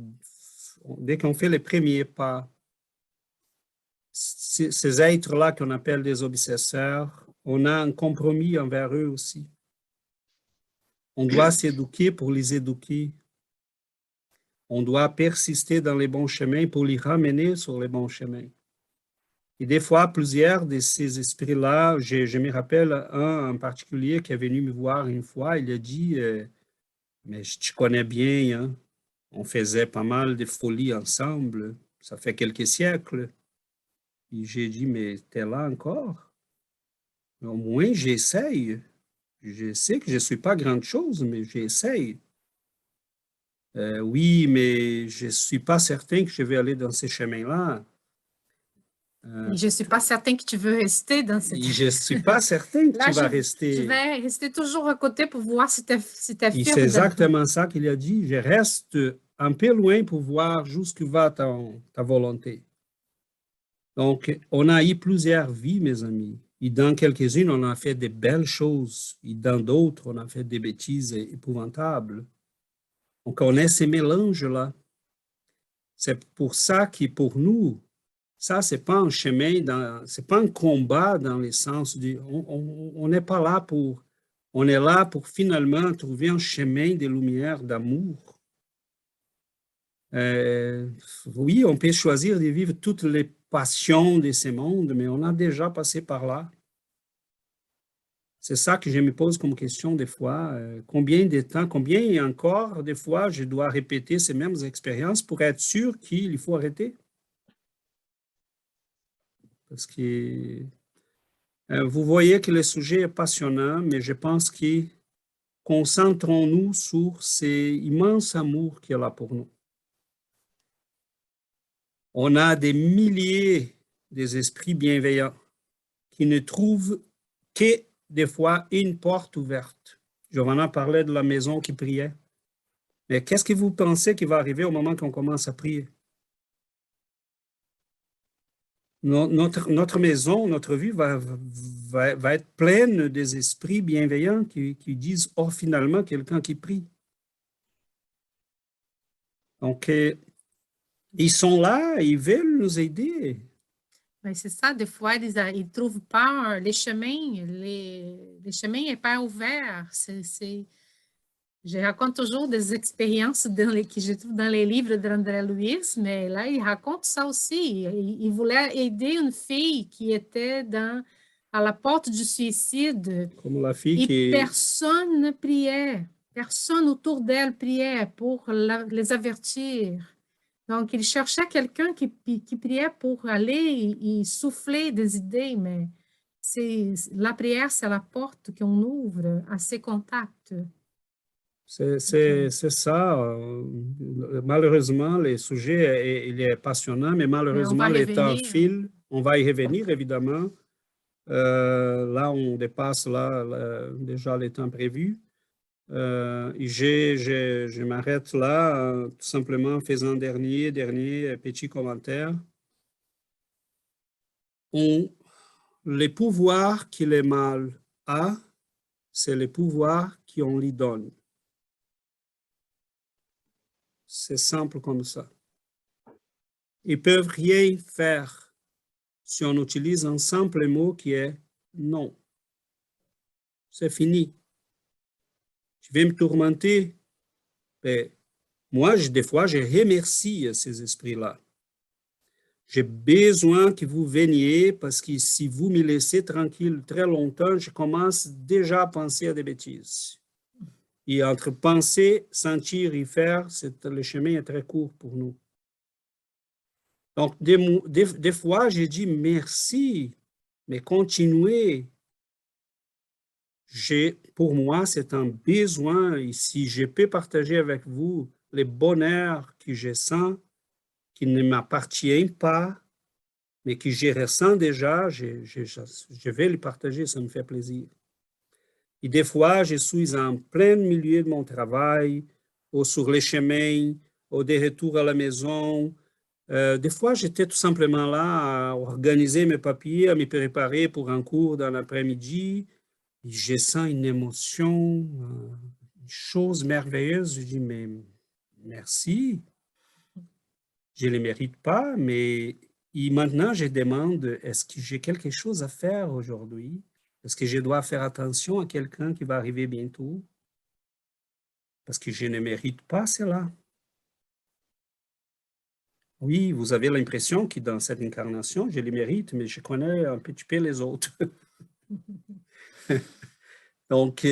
fait les premiers pas, ces êtres-là qu'on appelle des obsesseurs, on a un compromis envers eux aussi. On doit s'éduquer pour les éduquer. On doit persister dans les bons chemins pour les ramener sur les bons chemins. Et des fois, plusieurs de ces esprits-là, je me rappelle un en particulier qui est venu me voir une fois, il a dit mais je te connais bien, hein? On faisait pas mal de folies ensemble, ça fait quelques siècles. Et j'ai dit, mais t'es là encore? Au moins, j'essaye. Je sais que je ne suis pas grand-chose, mais j'essaye. Oui, mais je ne suis pas certain que je vais aller dans ces chemins-là. Je ne suis pas certain que tu veux rester dans cette... Je ne suis pas certain que Là, tu vas rester. Je vais rester toujours à côté pour voir si tu es Et c'est exactement ça qu'il a dit. Je reste un peu loin pour voir jusqu'où va ta volonté. Donc, on a eu plusieurs vies, mes amis. Et dans quelques-unes, on a fait de belles choses. Et dans d'autres, on a fait des bêtises épouvantables. Donc, on a ces mélanges-là. C'est pour ça que pour nous, ça, ce n'est pas un chemin, ce n'est pas un combat dans le sens du... On n'est pas là pour... On est là pour finalement trouver un chemin de lumière, d'amour. Oui, on peut choisir de vivre toutes les passions de ce monde, mais on a déjà passé par là. C'est ça que je me pose comme question des fois. Combien de temps, combien encore des fois je dois répéter ces mêmes expériences pour être sûr qu'il faut arrêter? Parce que vous voyez que le sujet est passionnant, mais je pense que concentrons-nous sur cet immense amour qu'il y a là pour nous. On a des milliers d'esprits bienveillants qui ne trouvent que des fois une porte ouverte. Giovanna parlait de la maison qui priait. Mais qu'est-ce que vous pensez qui va arriver au moment qu'on commence à prier? notre maison, notre vie va être pleine des esprits bienveillants qui disent « Oh, finalement, quelqu'un qui prie. » Donc, ils sont là, ils veulent nous aider. Ben, c'est ça, des fois, ils ne trouvent pas les chemins. Les chemins n'est pas ouverts. Je raconte toujours des expériences que je trouve dans les livres d'André Louis, mais là, il raconte ça aussi. Il voulait aider une fille qui était à la porte du suicide. Comme la fille Personne ne priait. Personne autour d'elle priait pour les avertir. Donc, il cherchait quelqu'un qui priait pour aller et souffler des idées, mais la prière, c'est la porte qu'on ouvre à ces contacts. C'est ça. Malheureusement, le sujet il est passionnant, mais malheureusement, le temps file. On va y revenir, évidemment. Là, on dépasse déjà le temps prévu. Je m'arrête là, tout simplement en faisant un dernier petit commentaire. Les pouvoirs que le mal a, c'est les pouvoirs qu'on lui donne. C'est simple comme ça. Ils ne peuvent rien faire si on utilise un simple mot qui est non. C'est fini. Tu veux me tourmenter? Ben, moi, des fois, je remercie ces esprits-là. J'ai besoin que vous veniez parce que si vous me laissez tranquille très longtemps, je commence déjà à penser à des bêtises. Et entre penser, sentir et faire, le chemin est très court pour nous. Donc, des fois, j'ai dit merci, mais continuez. Pour moi, c'est un besoin. Et si je peux partager avec vous les bonheurs que je sens, qui ne m'appartiennent pas, mais que je ressens déjà, je vais les partager, ça me fait plaisir. Et des fois, je suis en plein milieu de mon travail, ou sur les chemins, ou de retour à la maison. Des fois, j'étais tout simplement là à organiser mes papiers, à me préparer pour un cours dans l'après-midi. Je sens une émotion, une chose merveilleuse. Je dis, mais merci. Je ne les mérite pas, mais maintenant, je demande, est-ce que j'ai quelque chose à faire aujourd'hui? Est-ce que je dois faire attention à quelqu'un qui va arriver bientôt? Parce que je ne mérite pas cela. Oui, vous avez l'impression que dans cette incarnation, je les mérite, mais je connais un petit peu les autres. Donc,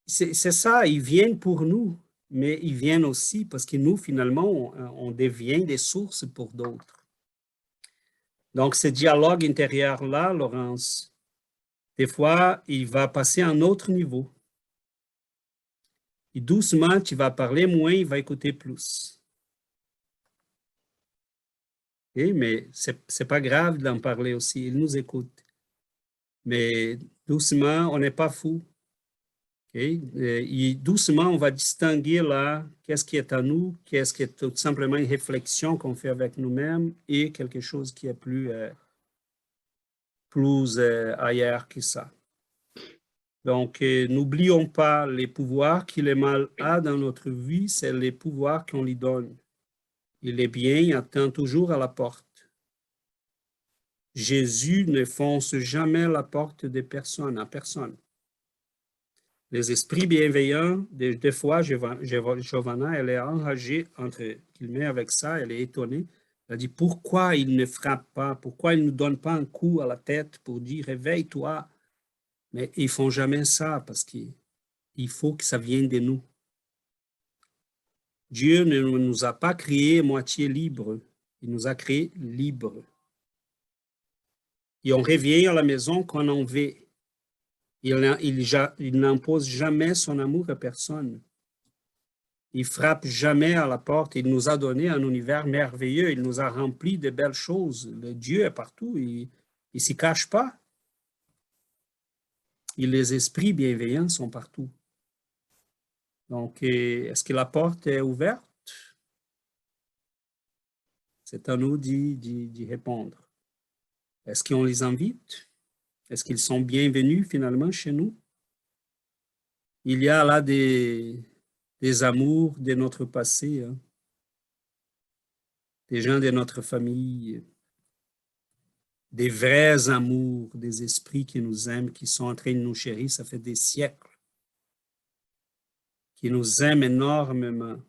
c'est ça, ils viennent pour nous, mais ils viennent aussi parce que nous, finalement, on devient des sources pour d'autres. Donc, ce dialogue intérieur-là, Laurence, des fois, il va passer à un autre niveau. Et doucement, tu vas parler moins, il va écouter plus. Okay? Mais ce n'est pas grave d'en parler aussi, il nous écoute. Mais doucement, on n'est pas fou. Okay? Et doucement, on va distinguer là qu'est-ce qui est à nous, qu'est-ce qui est tout simplement une réflexion qu'on fait avec nous-mêmes et quelque chose qui est plus ailleurs que ça. Donc, n'oublions pas les pouvoirs que le mal a dans notre vie, c'est les pouvoirs qu'on lui donne. Et le bien attend toujours à la porte. Jésus ne fonce jamais la porte de personne, à personne. Les esprits bienveillants, des fois, Giovanna, elle est enragée entre guillemets avec ça, elle est étonnée. Elle dit, pourquoi il ne frappe pas? Pourquoi il ne nous donne pas un coup à la tête pour dire, réveille-toi? Mais ils ne font jamais ça parce qu'il faut que ça vienne de nous. Dieu ne nous a pas créés moitié libres. Il nous a créés libres. Et on revient à la maison quand on veut. Il n'impose jamais son amour à personne. Il frappe jamais à la porte. Il nous a donné un univers merveilleux. Il nous a rempli de belles choses. Le Dieu est partout. Il ne s'y cache pas. Et les esprits bienveillants sont partout. Donc, est-ce que la porte est ouverte? C'est à nous d'y répondre. Est-ce qu'on les invite? Est-ce qu'ils sont bienvenus finalement chez nous? Il y a là des amours de notre passé, hein? Des gens de notre famille, des vrais amours, des esprits qui nous aiment, qui sont en train de nous chérir, ça fait des siècles, qui nous aiment énormément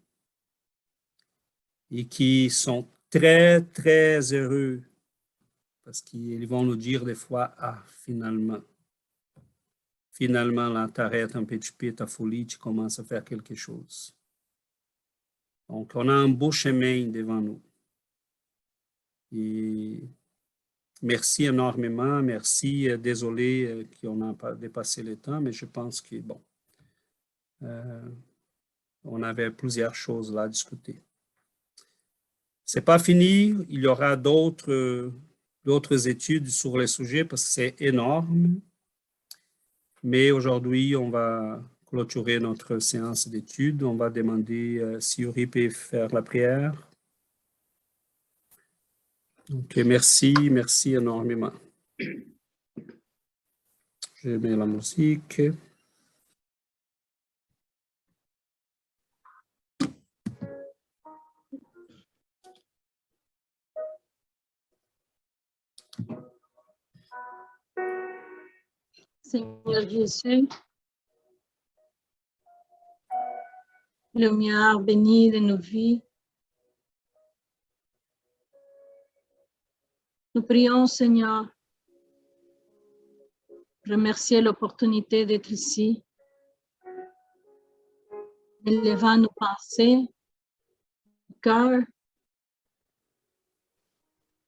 et qui sont très, très heureux parce qu'ils vont nous dire des fois, ah, finalement, là, t'arrêtes un petit peu ta folie, tu commences à faire quelque chose. Donc, on a un beau chemin devant nous. Et merci énormément, merci, désolé qu'on n'a pas dépassé le temps, mais je pense que, bon, on avait plusieurs choses là à discuter. C'est pas fini, il y aura d'autres études sur le sujet parce que c'est énorme. Mais aujourd'hui, on va clôturer notre séance d'études. On va demander si Yuri peut faire la prière. Donc, merci énormément. Je mets la musique. Seigneur Jésus, lumière bénie de nos vies, nous prions, Seigneur, remercier l'opportunité d'être ici, élevant nos pensées, nos cœurs.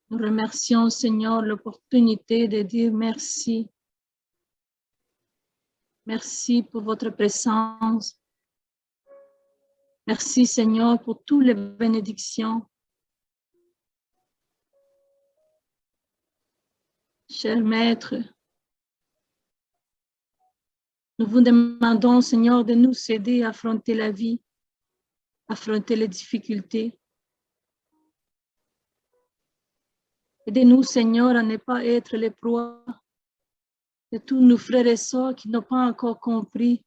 Nous remercions, Seigneur, l'opportunité de dire merci. Merci pour votre présence. Merci, Seigneur, pour toutes les bénédictions. Cher Maître, nous vous demandons, Seigneur, de nous aider à affronter la vie, affronter les difficultés. Aidez-nous, Seigneur, à ne pas être les proies de tous nos frères et sœurs qui n'ont pas encore compris,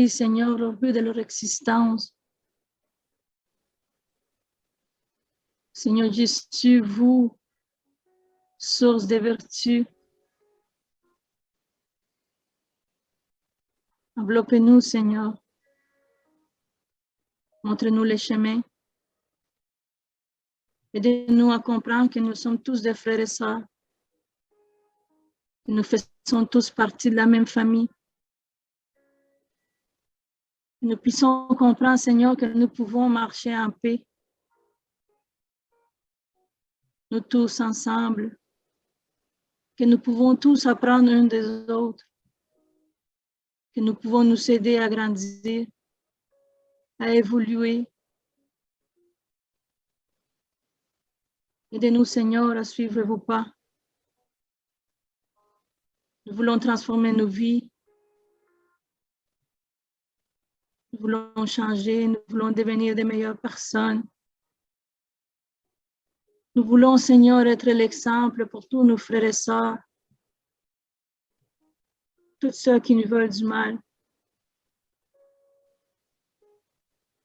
Seigneur, le but de leur existence. Seigneur Jésus, vous, source de vertu, enveloppez-nous, Seigneur. Montrez-nous les chemins. Aidez-nous à comprendre que nous sommes tous des frères et sœurs. Que nous faisons tous partie de la même famille. Que nous puissions comprendre, Seigneur, que nous pouvons marcher en paix. Nous tous ensemble. Que nous pouvons tous apprendre uns des autres. Que nous pouvons nous aider à grandir, à évoluer. Aidez-nous, Seigneur, à suivre vos pas. Nous voulons transformer nos vies. Nous voulons changer, nous voulons devenir de meilleures personnes. Nous voulons, Seigneur, être l'exemple pour tous nos frères et sœurs. Tous ceux qui nous veulent du mal.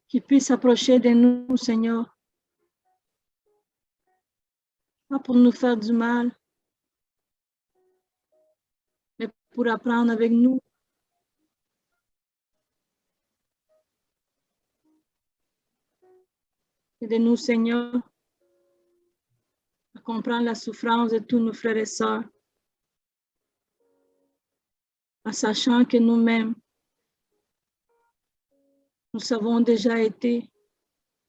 Qu'ils puissent s'approcher de nous, Seigneur. Pas pour nous faire du mal, mais pour apprendre avec nous. Aidez-nous, Seigneur, à comprendre la souffrance de tous nos frères et sœurs, en sachant que nous-mêmes, nous avons déjà été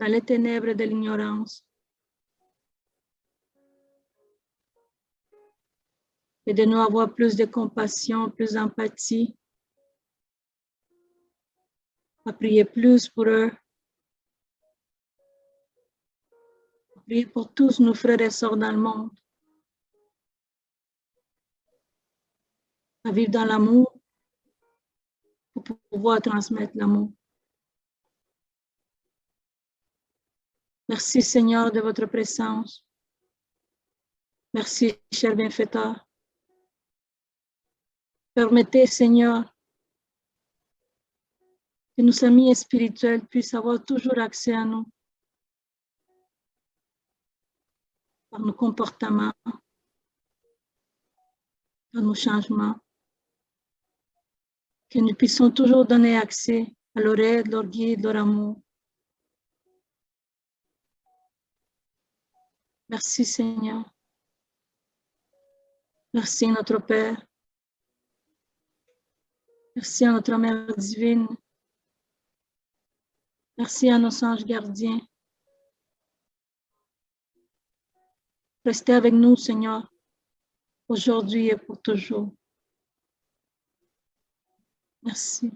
dans les ténèbres de l'ignorance. Aidez-nous à avoir plus de compassion, plus d'empathie, à prier plus pour eux, à prier pour tous nos frères et sœurs dans le monde, à vivre dans l'amour pour pouvoir transmettre l'amour. Merci, Seigneur, de votre présence. Merci, cher bienfaiteur. Permettez, Seigneur, que nos amis spirituels puissent avoir toujours accès à nous par nos comportements, par nos changements, que nous puissions toujours donner accès à leur aide, leur guide, leur amour. Merci, Seigneur. Merci, notre Père. Merci à notre Mère divine. Merci à nos anges gardiens. Restez avec nous, Seigneur, aujourd'hui et pour toujours. Merci.